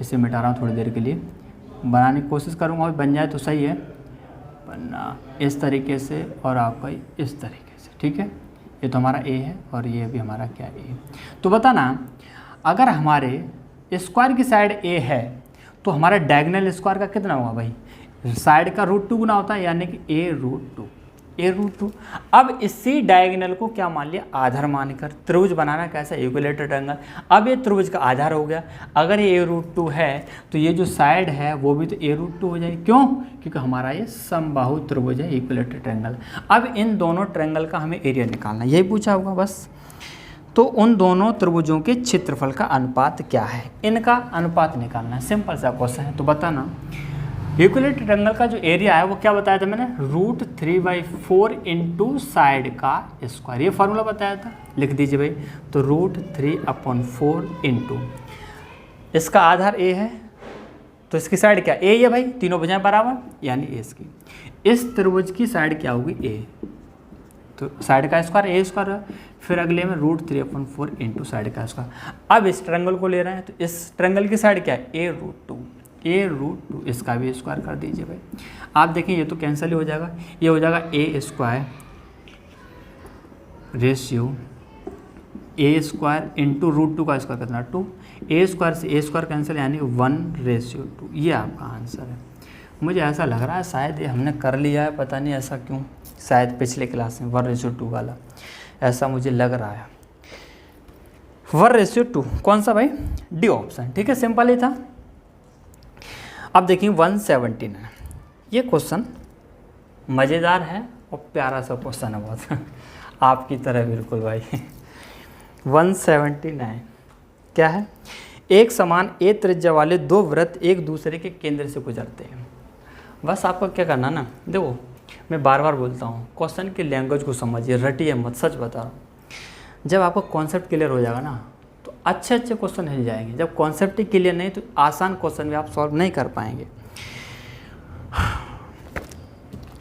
इसे मिटा रहा हूँ थोड़ी देर के लिए, बनाने की कोशिश करूँगा, और बन जाए तो सही है, वरना इस तरीके से और आपका इस तरीके से, ठीक है। ये तो हमारा ए है और ये भी हमारा क्या ए। तो बताना, अगर हमारे स्क्वायर की साइड ए है तो हमारा डायगोनल स्क्वायर का कितना होगा भाई, साइड का √2 गुना होता है, यानी कि a√2। अब इसी डायगोनल को क्या मान लिया, आधार मानकर त्रिभुज बनाना कैसा, इक्विलेटरल ट्रायंगल। अब ये त्रिभुज का आधार हो गया। अगर ये a√2 है तो ये जो साइड है वो भी तो a√2 हो जाएगी। क्यों, क्योंकि हमारा ये समबाहु त्रिभुज है, इक्विलेटरल ट्रायंगल। अब इन दोनों ट्रायंगल का हमें एरिया निकालना, यही पूछा होगा बस। तो उन दोनों त्रिभुजों के क्षेत्रफल का अनुपात क्या है, इनका अनुपात निकालना है, सिंपल सा क्वेश्चन है। तो बताना, इक्विलेटरल ट्रायंगल का जो एरिया है वो क्या बताया था मैंने, √3/4 इंटू साइड का स्क्वायर, ये फार्मूला बताया था, लिख दीजिए भाई। तो √3/4 इंटू, इसका आधार ए है तो इसकी साइड क्या, ए है भाई, तीनों भुजाएं बराबर, यानी ए इसकी, इस त्रिभुज की साइड क्या होगी, ए। तो साइड का स्क्वायर ए स्क्वायर, फिर अगले में √3/4 इंटू साइड का स्क्वायर। अब इस ट्रायंगल को ले रहे हैं तो इस ट्रायंगल की साइड क्या है, a√2, इसका भी स्क्वायर कर दीजिए भाई। आप देखिए ये तो कैंसिल ही हो जाएगा, ये हो जाएगा a square ratio a square into √2 का स्क्वायर कितना 2, a स्क्वायर से a स्क्वायर कैंसिल, यानी 1/2। ये आपका आंसर है। मुझे ऐसा लग रहा है शायद ये हमने कर लिया है, पता नहीं ऐसा क्यों, शायद पिछले क्लास में 1/2 वाला, ऐसा मुझे लग रहा है। 1/2 कौन सा भाई, डी ऑप्शन, ठीक है, सिंपल ही था। अब देखिए 179, ये क्वेश्चन मज़ेदार है और प्यारा सा क्वेश्चन है बहुत आपकी तरह बिल्कुल भाई। 179 क्या है, एक समान ए त्रिज्या वाले दो वृत्त एक दूसरे के केंद्र से गुजरते हैं। बस आपको क्या करना ना, देखो मैं बार बार बोलता हूँ, क्वेश्चन की लैंग्वेज को समझिए, रटिए मत, सच बता रहा हूँ। जब आपको कॉन्सेप्ट क्लियर हो जाएगा ना तो अच्छे क्वेश्चन हिल जाएंगे। जब कॉन्सेप्ट ही क्लियर नहीं तो आसान क्वेश्चन भी आप सॉल्व नहीं कर पाएंगे।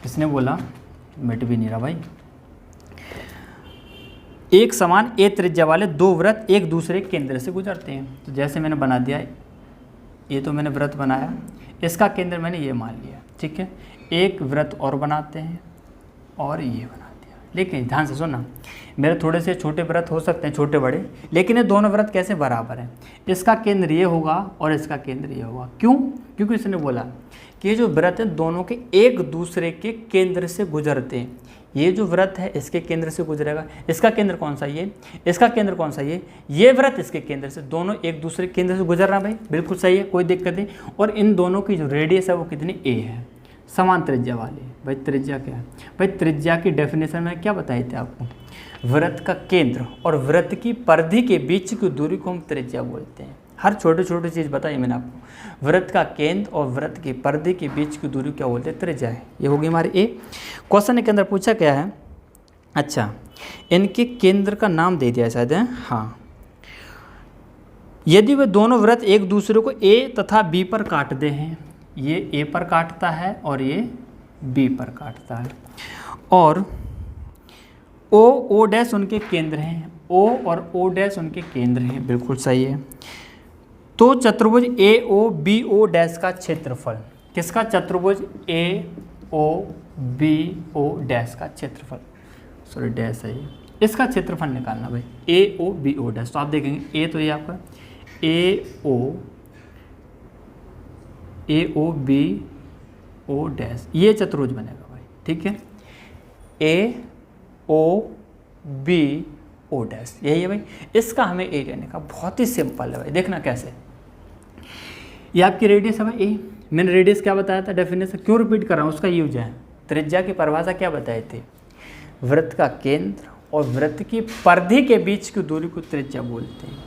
किसने बोला, मिट भी नहीं रहा भाई। एक समान ए त्रिज्या वाले दो वृत्त एक दूसरे केंद्र से गुजरते हैं। तो जैसे मैंने बना दिया, ये तो मैंने वृत्त बनाया, इसका केंद्र मैंने ये मान लिया, ठीक है। एक वृत्त और बनाते हैं और ये बना दिया। लेकिन ध्यान से सुनना, मेरे थोड़े से छोटे वृत्त हो सकते हैं, छोटे बड़े, लेकिन ये दोनों वृत्त कैसे बराबर हैं। इसका केंद्र ये होगा और इसका केंद्र ये होगा। क्यों, क्योंकि इसने बोला कि ये जो वृत्त है दोनों के एक दूसरे के केंद्र से गुजरते हैं। ये जो वृत्त है इसके केंद्र से गुजरेगा, इसका केंद्र कौन सा, ये, इसका केंद्र कौन सा, ये वृत्त इसके केंद्र से, दोनों एक दूसरे केंद्र से गुजर रहा है भाई, बिल्कुल सही है, कोई दिक्कत नहीं। और इन दोनों की जो रेडियस है वो कितनी, ए है, समान त्रिज्या वाली। भाई त्रिज्या क्या है, भाई त्रिज्या की डेफिनेशन में क्या बताई थी आपको, वृत्त का केंद्र और वृत्त की परिधि के बीच की दूरी को हम त्रिज्या बोलते हैं। हर छोटी छोटी चीज़ बताई मैंने आपको, वृत्त का केंद्र और वृत्त की परिधि के बीच की दूरी क्या बोलते हैं, त्रिज्या है। ये होगी हमारी ए। क्वेश्चन के अंदर पूछा क्या है, अच्छा इनके केंद्र का नाम दे दिया शायद है, हाँ। यदि वे दोनों वृत्त एक दूसरे को ए तथा बी पर काटते हैं, ये ए पर काटता है और ये बी पर काटता है, और ओ डैश उनके केंद्र हैं, ओ और ओ डैश उनके केंद्र हैं, बिल्कुल सही है। तो चतुर्भुज ए ओ बी ओ डैश का क्षेत्रफल, किसका चतुर्भुज ए ओ बी ओ डैश का क्षेत्रफल, सॉरी डैश है ये, इसका क्षेत्रफल निकालना भाई, ए ओ बी ओ डैश। तो आप देखेंगे ए तो ये आपका ए ओ बी ओ डैश, ये चतुर्भुज बनेगा भाई, ठीक है। ए ओ बी ओ डैश, यही है भाई। इसका हमें एरिया निकालना, बहुत ही सिंपल है भाई, देखना कैसे। ये आपकी रेडियस है भाई ए। मैंने रेडियस क्या बताया था, डेफिनेशन क्यों रिपीट कर रहा हूँ, उसका यूज है। त्रिज्या की परिभाषा क्या बताई थी, वृत्त का केंद्र और वृत्त की परिधि के बीच की दूरी को त्रिज्या बोलते हैं।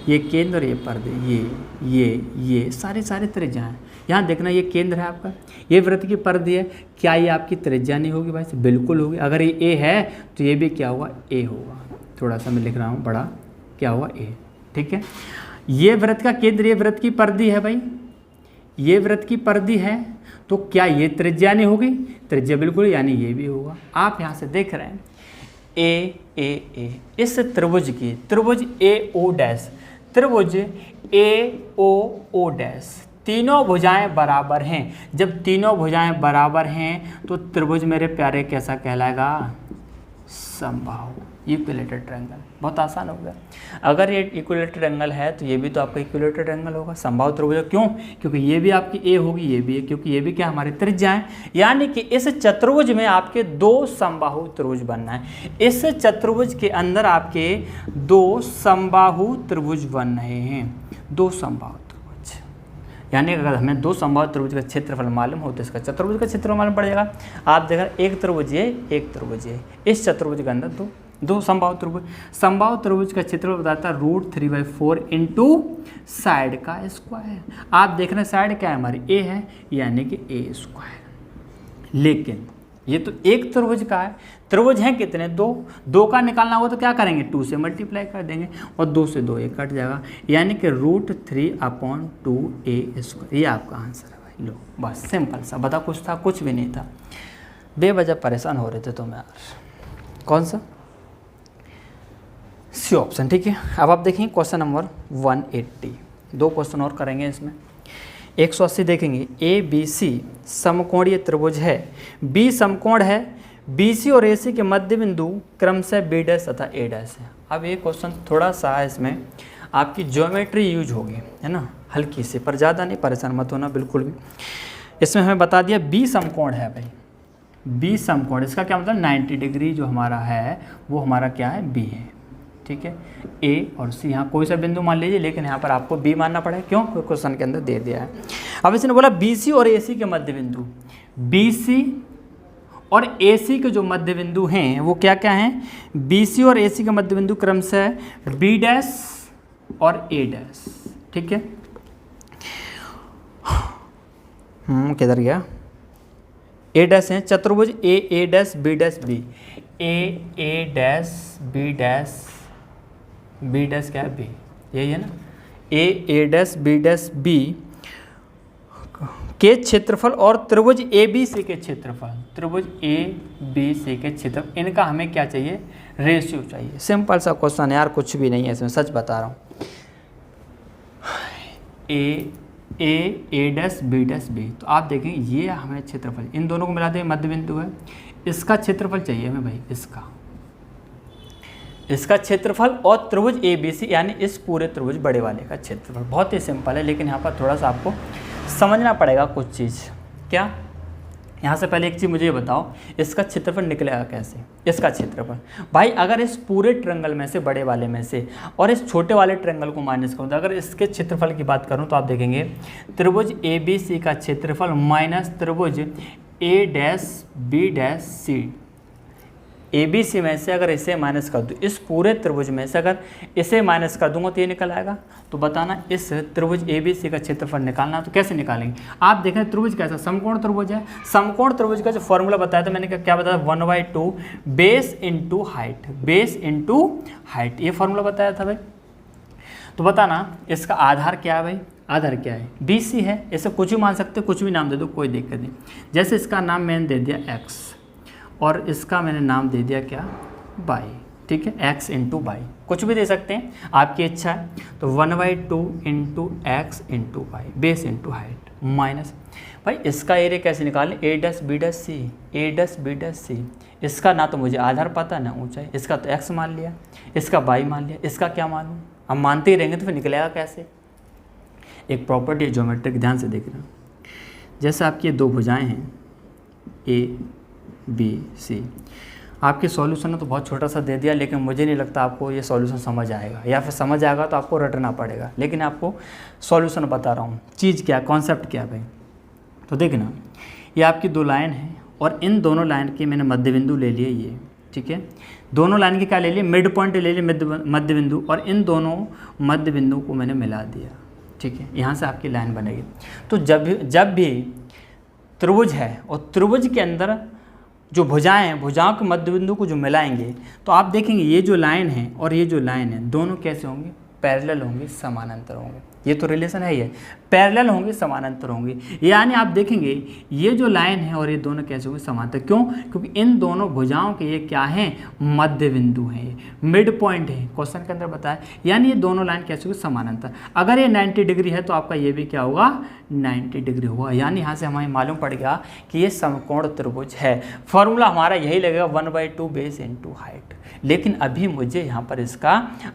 ये केंद्र और ये परिधि, ये सारे त्रिज्या हैं। यहाँ देखना, ये केंद्र है आपका, ये वृत्त की परिधि है। क्या ये आपकी त्रिज्या नहीं होगी भाई, बिल्कुल होगी। अगर ये ए है तो ये भी क्या होगा, ए होगा। थोड़ा सा मैं लिख रहा हूँ बड़ा, क्या हुआ, ए, ठीक है। ये वृत्त का केंद्र, ये वृत्त की परिधि है भाई, ये वृत्त की परिधि है, तो क्या ये त्रिज्या नहीं होगी, त्रिज्या बिल्कुल, यानी ये भी होगा। आप यहाँ से देख रहे हैं ए, इस त्रिभुज की, त्रिभुज ए ओ डैश, त्रिभुज ए ओ डैश, तीनों भुजाएं बराबर हैं। जब तीनों भुजाएं बराबर हैं तो त्रिभुज मेरे प्यारे कैसा कहलाएगा, समबाहु, इक्विलेटरल ट्रायंगल। बहुत आसान हो गया। अगर ये इक्विलेटरल ट्रायंगल है तो ये भी तो आपका इक्विलेटरल ट्रायंगल होगा, समबाहु त्रिभुज। क्यों, क्योंकि ये भी आपकी ए होगी, ये भी है, क्योंकि ये भी क्या हमारी त्रिज्या है। यानी कि इस चतुर्भुज में आपके दो समबाहु त्रिभुज बनना है। इस चतुर्भुज के अंदर आपके दो समबाहु त्रिभुज बन रहे हैं, दो समबाहु त्रिभुज। यानी अगर हमें दो समबाहु त्रिभुज का क्षेत्रफल मालूम हो तो इसका चतुर्भुज का क्षेत्रफल मालूम पड़ जाएगा। आप देखा, एक त्रिभुज ये, एक त्रिभुज ये, इस चतुर्भुज के अंदर दो समबाहु त्रिभुज। समबाहु त्रिभुज का क्षेत्रफल बताता है √3/4 इंटू साइड का स्क्वायर। आप देख रहे हैं साइड क्या है हमारी, ए है, यानी कि ए स्क्वायर। लेकिन ये तो एक त्रिभुज का है, त्रिभुज हैं कितने, दो का निकालना होगा तो क्या करेंगे, 2 से मल्टीप्लाई कर देंगे और 2 से 2 ये कट जाएगा, यानी कि √3/2a²। ये आपका आंसर है भाई। लो बस, सिंपल सा, बता कुछ था, कुछ भी नहीं था। बेवजह परेशान हो रहे थे तुम यार। कौन सा, सी ऑप्शन, ठीक है। अब आप देखेंगे क्वेश्चन नंबर 180, 2 क्वेश्चन और करेंगे इसमें। 180 देखेंगे, ए बी सी समकोणीय त्रिभुज है, बी समकोण है, बी सी और ए सी के मध्य बिंदु क्रमशः बी डैश तथा ए डैश है। अब ये क्वेश्चन थोड़ा सा इसमें आपकी ज्योमेट्री यूज होगी, है ना, हल्की सी, पर ज़्यादा नहीं, परेशान मत होना बिल्कुल भी। इसमें हमें बता दिया बी समकोण है भाई, बी समकोण, इसका क्या मतलब 90 डिग्री जो हमारा है वो हमारा क्या है, बी है, ठीक है। ए और सी, यहाँ कोई सा बिंदु मान लीजिए, लेकिन यहाँ पर आपको बी मानना पड़ेगा। क्यों, क्वेश्चन के अंदर दे दिया है। अब इसने बोला बी सी और ए सी के मध्य बिंदु, बी सी और ए सी के जो मध्य बिंदु हैं वो क्या क्या हैं, बी सी और ए सी के मध्य बिंदु क्रमशः बी डैश और ए डैश, ठीक है। किधर गया, ए डैश है, चतुर्भुज A dash B dash B, A dash B dash, B dash क्या है, बी, यही है ना। A dash B dash B के क्षेत्रफल और त्रिभुज ए बी सी के क्षेत्रफल, त्रिभुज ए बी सी के क्षेत्रफल, इनका हमें क्या चाहिए, रेशियो चाहिए। सिंपल सा क्वेश्चन है यार, कुछ भी नहीं है इसमें, सच बता रहा हूँ। ए डैश बी डैश बी, तो आप देखें ये हमें क्षेत्रफल, इन दोनों को मिलाते हैं मध्य बिंदु है, इसका क्षेत्रफल चाहिए हमें भाई, इसका क्षेत्रफल और त्रिभुज ए बी सी, यानी इस पूरे त्रिभुज बड़े वाले का क्षेत्रफल। बहुत ही सिंपल है, लेकिन यहाँ पर थोड़ा सा आपको समझना पड़ेगा कुछ चीज़। क्या, यहाँ से पहले एक चीज़ मुझे ये बताओ, इसका क्षेत्रफल निकलेगा कैसे, इसका क्षेत्रफल भाई, अगर इस पूरे ट्रायंगल में से, बड़े वाले में से, और इस छोटे वाले ट्रायंगल को माइनस करूँ तो अगर इसके क्षेत्रफल की बात करूँ तो आप देखेंगे त्रिभुज ए बी सी का क्षेत्रफल माइनस त्रिभुज A dash B dash C, A B C में से अगर इसे माइनस कर दूँ, इस पूरे त्रिभुज में से अगर इसे माइनस कर दूंगा तो ये निकल आएगा। तो बताना इस त्रिभुज ए बी सी का क्षेत्रफल निकालना, तो कैसे निकालेंगे। आप देखें त्रिभुज कैसा, समकोण त्रिभुज है। समकोण त्रिभुज का जो फॉर्मूला बताया था मैंने, क्या बताया, 1/2 base into height, base into height, ये फॉर्मूला बताया था भाई। तो बताना इसका आधार क्या है भाई, आधार क्या है, बी सी है, इसे कुछ भी मान सकते हो, कुछ भी नाम दे दो, कोई दिक्कत नहीं। जैसे इसका नाम मैंने दे दिया एक्स और इसका मैंने नाम दे दिया क्या, बाई, ठीक है, एक्स इंटू बाई, कुछ भी दे सकते हैं, आपकी इच्छा है। तो 1/2 into x into by, base into height, minus भाई इसका एरिया कैसे निकालें, ए डैश बी डैश सी, ए डैश बी डैश सी, इसका ना तो मुझे आधार पता ना ऊंचाई, इसका तो एक्स मान लिया, इसका बाई मान लिया, इसका क्या मालूम, हम मानते ही रहेंगे तो फिर निकलेगा कैसे। एक प्रॉपर्टी है ज्योमेट्रिक, ध्यान से देखना, जैसे आपकी ये दो भुजाएं हैं ए बी सी, आपके सॉल्यूशन ने तो बहुत छोटा सा दे दिया, लेकिन मुझे नहीं लगता आपको ये सॉल्यूशन समझ आएगा, या फिर समझ आएगा तो आपको रटना पड़ेगा, लेकिन आपको सॉल्यूशन बता रहा हूँ। चीज़ क्या, कॉन्सेप्ट क्या भाई, तो देखना ये आपकी दो लाइन है और इन दोनों लाइन के मैंने मध्य बिंदु ले लिए ये, ठीक है। दोनों लाइन के क्या ले लिए, मिड पॉइंट ले लिए मध्य बिंदु, और इन दोनों मध्य बिंदु को मैंने मिला दिया, ठीक है। यहाँ से आपकी लाइन बनेगी। तो जब भी त्रिभुज है और त्रिभुज के अंदर जो भुजाएं हैं, भुजाओं के मध्य बिंदु को जो मिलाएंगे तो आप देखेंगे ये जो लाइन है और ये जो लाइन है दोनों कैसे होंगे, पैरेलल होंगे, समानांतर होंगे। ये तो रिलेशन है, ये पैरेलल होंगे, समानांतर होंगे। यानी आप देखेंगे ये जो लाइन है और ये दोनों कैसे होंगे, समानांतर। क्यों? क्योंकि इन दोनों भुजाओं के ये क्या हैं, मध्य बिंदु हैं, ये मिड पॉइंट है, क्वेश्चन के अंदर बताया। यानी ये दोनों लाइन कैसे होगी, समानांतर। अगर ये 90 डिग्री है तो आपका ये भी क्या होगा, 90 डिग्री होगा। यानी यहाँ से हमें मालूम पड़ गया कि ये समकोण त्रिभुज है। फॉर्मूला हमारा यही लगेगा 1/2 बेस इंटू हाइट। लेकिन अभी मुझे यहाँ पर इसका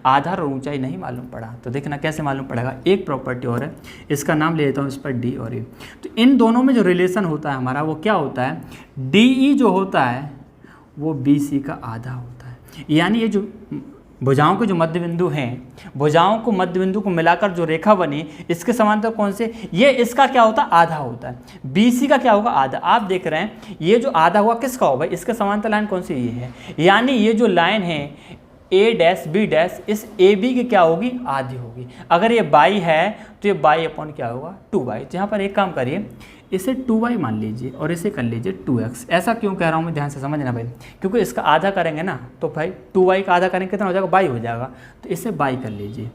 आधार और ऊंचाई नहीं मालूम पड़ा, तो देखना कैसे मालूम पड़ेगा। एक प्रॉपर्टी और है, इसका नाम ले लेता हूँ इस पर डी और ए। तो इन दोनों में जो रिलेशन होता है हमारा वो क्या होता है, डी जो होता है वो बी सी का आधा होता है। यानी ये जो भुजाओं के जो मध्य बिंदु हैं, भुजाओं को मध्य बिंदु को मिलाकर जो रेखा बनी, इसके समांतर कौन से, ये इसका क्या होता है, आधा होता है। BC का क्या होगा, आधा। आप देख रहे हैं ये जो आधा हुआ किसका होगा, इसके समांतर लाइन कौन सी, ये है। यानी ये जो लाइन है A', B' इस AB की क्या होगी, आधी होगी। अगर ये बाई है तो ये बाई अपॉन क्या होगा, 2y। तो यहाँ पर एक काम करिए, इसे 2y मान लीजिए और इसे कर लीजिए 2x। ऐसा क्यों कह रहा हूँ मैं, ध्यान से समझना भाई, क्योंकि इसका आधा करेंगे ना तो भाई 2y का आधा करेंगे कितना हो जाएगा, बाई हो जाएगा। तो इसे बाई कर लीजिए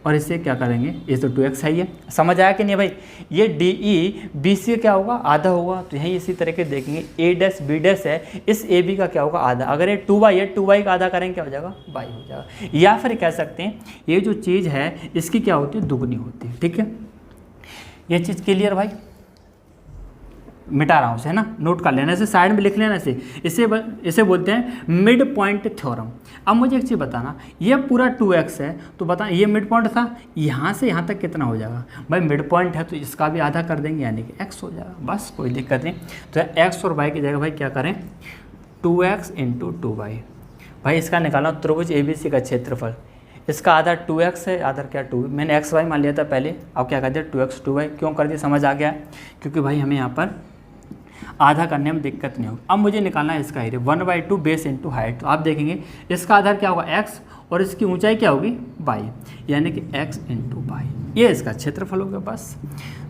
और इसे क्या करेंगे, ये तो 2x है। ये समझ आया कि नहीं भाई। ये DE BC क्या होगा, आधा होगा। तो यहीं इसी तरह के देखेंगे A' B' है, इस AB का क्या होगा, आधा। अगर ये 2y है, 2y का आधा करेंगे क्या हो जाएगा, बाई हो जाएगा। या फिर कह सकते हैं ये जो चीज़ है इसकी क्या होती है, दुगनी होती है, ठीक है। ये चीज़ क्लियर भाई, मिटा रहा हूँ उसे, है ना, नोट कर लेना, इसे साइड में लिख लेना। इसे बोलते हैं मिड पॉइंट थ्योरम। अब मुझे एक चीज़ बताना, ये पूरा 2x है तो बता, ये मिड पॉइंट था, यहाँ से यहाँ तक कितना हो जाएगा भाई, मिड पॉइंट है तो इसका भी आधा कर देंगे, यानी कि x हो जाएगा, बस कोई दिक्कत नहीं। तो x और y की जगह भाई क्या करें, 2x इंटू 2y। भाई इसका निकालना त्रिभुज ABC का क्षेत्रफल, इसका आधा 2x है, आधा क्या 2, मैंने xy मान लिया था पहले, अब क्या कर दिया 2x 2y। क्यों कर दिया, समझ आ गया, क्योंकि भाई हमें यहाँ पर आधा करने में दिक्कत नहीं होगी। अब मुझे निकालना है इसका एरिया 1/2 बेस इंटू हाइट। तो आप देखेंगे इसका आधार क्या होगा, x, और इसकी ऊंचाई क्या होगी, y, यानी कि x इंटू y। ये इसका क्षेत्रफल होगा बस।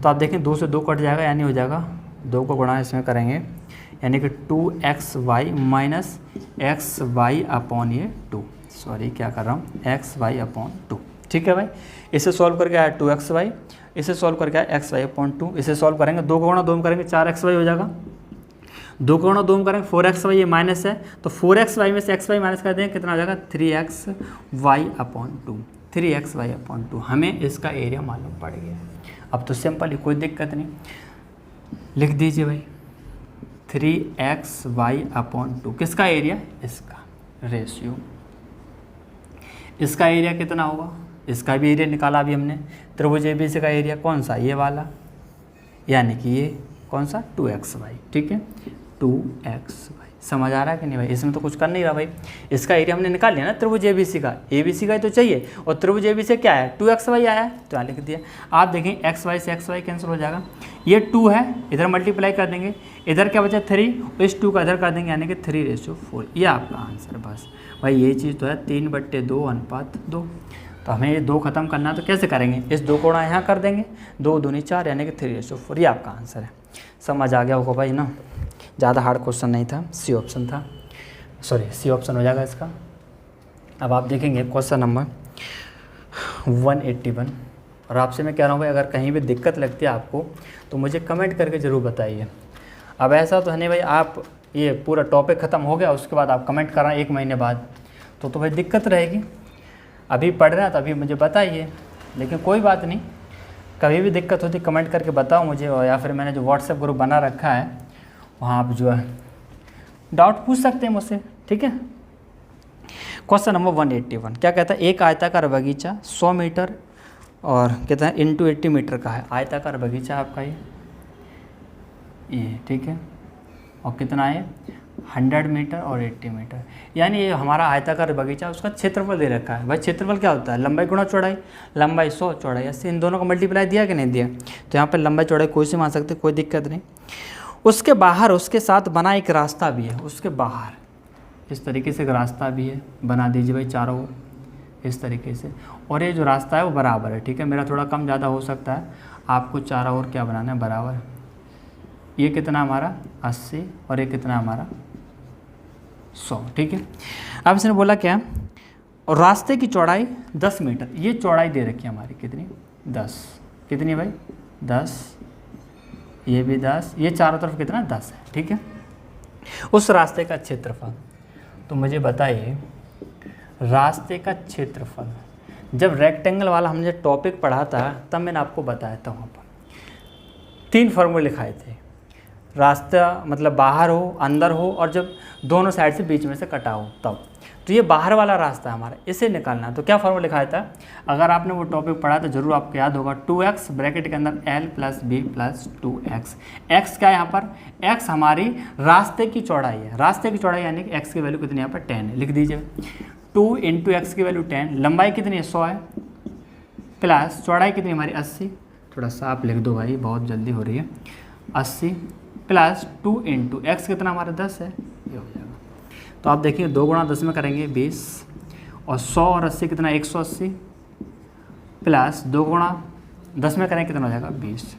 तो आप देखें 2 से 2 कट जाएगा, यानी हो जाएगा 2 को गुणा इसमें करेंगे, यानी कि 2xy माइनस xy अपॉन ये 2, सॉरी क्या कर रहा हूँ, xy अपॉन 2, ठीक है भाई। इसे सॉल्व करके आया 2xy, इसे सॉल्व करके आया xy अपॉन 2। इसे सॉल्व करेंगे, 2 को गुणा 2 में करेंगे 4xy हो जाएगा, 2 को गुणा 2 में करेंगे 4xy, ये माइनस है तो 4xy में से xy माइनस कर देंगे, कितना हो जाएगा 3xy अपॉन 2, 3xy अपॉन 2। हमें इसका एरिया मालूम पड़ गया। अब तो सिंपल ही, कोई दिक्कत नहीं, लिख दीजिए भाई 3xy अपॉन 2 किसका एरिया, इसका रेशियो। इसका एरिया कितना होगा, इसका भी एरिया निकाला अभी हमने। त्रिभुज ABC का एरिया कौन सा, ये वाला, यानी कि ये कौन सा 2xy, ठीक है 2xy। समझ आ रहा है कि नहीं भाई, इसमें तो कुछ कर नहीं रहा भाई, इसका एरिया हमने निकाल लिया ना त्रिभुज ABC का, ABC का ही तो चाहिए, और त्रिभुज ABC क्या है 2xy आया है तो यहाँ लिख दिया। आप देखें xy से xy कैंसिल हो जाएगा, ये 2 है, इधर मल्टीप्लाई कर देंगे, इधर क्या बचा 3, इस 2 का इधर कर देंगे, यानी कि 3:4। ये आपका आंसर। बस भाई ये चीज़ तो है 3/2 अनुपात 2। तो हमें ये 2 खत्म करना है तो कैसे करेंगे, इस 2 को यहाँ कर देंगे, 2 दूनी 4, यानी कि 3:4। ये आपका आंसर है। समझ आ गया होगा भाई ना, ज़्यादा हार्ड क्वेश्चन नहीं था, सी ऑप्शन था, सॉरी सी ऑप्शन हो जाएगा इसका। अब आप देखेंगे क्वेश्चन नंबर 181। और आपसे मैं कह रहा हूँ भाई, अगर कहीं भी दिक्कत लगती है आपको तो मुझे कमेंट करके ज़रूर बताइए। अब ऐसा तो है नहीं भाई, आप ये पूरा टॉपिक ख़त्म हो गया उसके बाद आप कमेंट कर रहे हैं 1 महीने बाद, तो भाई दिक्कत रहेगी। अभी पढ़ रहे हैं तो अभी मुझे बताइए, लेकिन कोई बात नहीं, कभी भी दिक्कत होती कमेंट करके बताओ मुझे, और या फिर मैंने जो व्हाट्सएप ग्रुप बना रखा है वहाँ आप जो है डाउट पूछ सकते हैं मुझसे, ठीक है। क्वेश्चन नंबर 181 क्या कहता है, एक आयताकार बगीचा 100 मीटर और कहता है इंटू 80 मीटर का है। आयताकार बगीचा आपका ये, ठीक है, और कितना है 100 मीटर और 80 मीटर। यानी ये हमारा आयताकार बगीचा, उसका क्षेत्रफल दे रखा है। भाई क्षेत्रफल क्या होता है? लंबाई गुणा चौड़ाई। लंबाई 100, चौड़ाई 80, इन दोनों को मल्टीप्लाई दिया कि नहीं दिया? तो यहाँ पर लंबाई चौड़ाई कोई से मान सकते, कोई दिक्कत नहीं। उसके बाहर उसके साथ बना एक रास्ता भी है, उसके बाहर इस तरीके से एक रास्ता भी है, बना दीजिए भाई चारों ओर इस तरीके से। और ये जो रास्ता है वो बराबर है, ठीक है। मेरा थोड़ा कम ज़्यादा हो सकता है, आपको चारों ओर क्या बनाना है? बराबर। ये कितना हमारा 80 और ये कितना हमारा 100, ठीक है। अब इसने बोला क्या? और रास्ते की चौड़ाई 10 मीटर। ये चौड़ाई दे रखी है हमारी कितनी? 10। कितनी भाई? 10। ये भी 10, ये चारों तरफ कितना? 10 है, ठीक है। उस रास्ते का क्षेत्रफल, तो मुझे बताइए रास्ते का क्षेत्रफल। जब रेक्टेंगल वाला हमने टॉपिक पढ़ा था तब मैंने आपको बताया था, वहाँ पर 3 फार्मूले लिखाए थे। रास्ता मतलब बाहर हो, अंदर हो, और जब दोनों साइड से बीच में से कटा हो तब। तो ये बाहर वाला रास्ता है हमारा, इसे निकालना है। तो क्या फार्मूला लिखाया था? अगर आपने वो टॉपिक पढ़ा तो जरूर आपको याद होगा। 2x ब्रैकेट के अंदर l + b + 2x। x क्या है यहाँ पर? x हमारी रास्ते की चौड़ाई है। रास्ते की चौड़ाई यानी कि x की वैल्यू कितनी यहाँ पर? 10 है। लिख दीजिए 2 × x की वैल्यू 10। लंबाई कितनी है? 100 है, प्लस चौड़ाई कितनी हमारी? 80। थोड़ा सा आप लिख दो भाई, बहुत जल्दी हो रही है। 80 + 2 × x कितना हमारा? 10 है। ये हो जाएगा। तो आप देखिए 2 × 10 में करेंगे 20, और 100 और 80 कितना? 180, प्लस 2 × 10 में करेंगे कितना हो जाएगा? 20।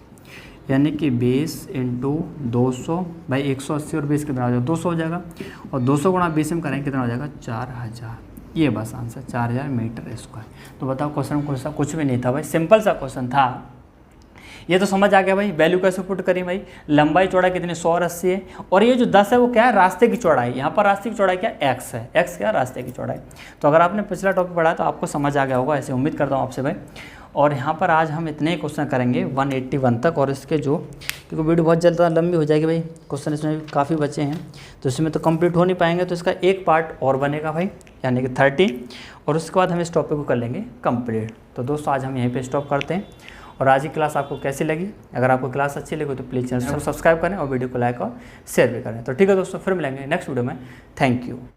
यानी कि 20 × 200 भाई 180 और 20 कितना हो जाएगा? 200 हो जाएगा। और 200 × 20 में करेंगे कितना हो जाएगा? 4000। ये बस आंसर 4000 मीटर स्क्वायर। तो बताओ क्वेश्चन कुछ भी नहीं था भाई, सिंपल सा क्वेश्चन था। ये तो समझ आ गया भाई। वैल्यू कैसे पुट करी भाई? लंबाई चौड़ाई कितनी? 100 और 80 है। और ये जो 10 है वो क्या है? रास्ते की चौड़ाई। यहाँ पर रास्ते की चौड़ाई क्या? x है। x क्या? रास्ते की चौड़ाई। तो अगर आपने पिछला टॉपिक पढ़ा तो आपको समझ आ गया होगा, ऐसे उम्मीद करता हूँ आपसे भाई। और यहाँ पर आज हम इतने क्वेश्चन करेंगे 181 तक, और इसके जो, क्योंकि वीडियो बहुत जल्द लंबी हो जाएगी भाई, क्वेश्चन इसमें काफ़ी बचे हैं तो इसमें तो कंप्लीट हो नहीं पाएंगे। तो इसका एक पार्ट और बनेगा भाई, यानी कि 30, और उसके बाद हम इस टॉपिक को कर लेंगे कंप्लीट। तो दोस्तों आज हम यहीं पे स्टॉप करते हैं। और आज की क्लास आपको कैसी लगी? अगर आपको क्लास अच्छी लगी तो प्लीज़ चैनल को सब्सक्राइब करें और वीडियो को लाइक और शेयर भी करें। तो ठीक है दोस्तों, फिर मिलेंगे नेक्स्ट वीडियो में। Thank you.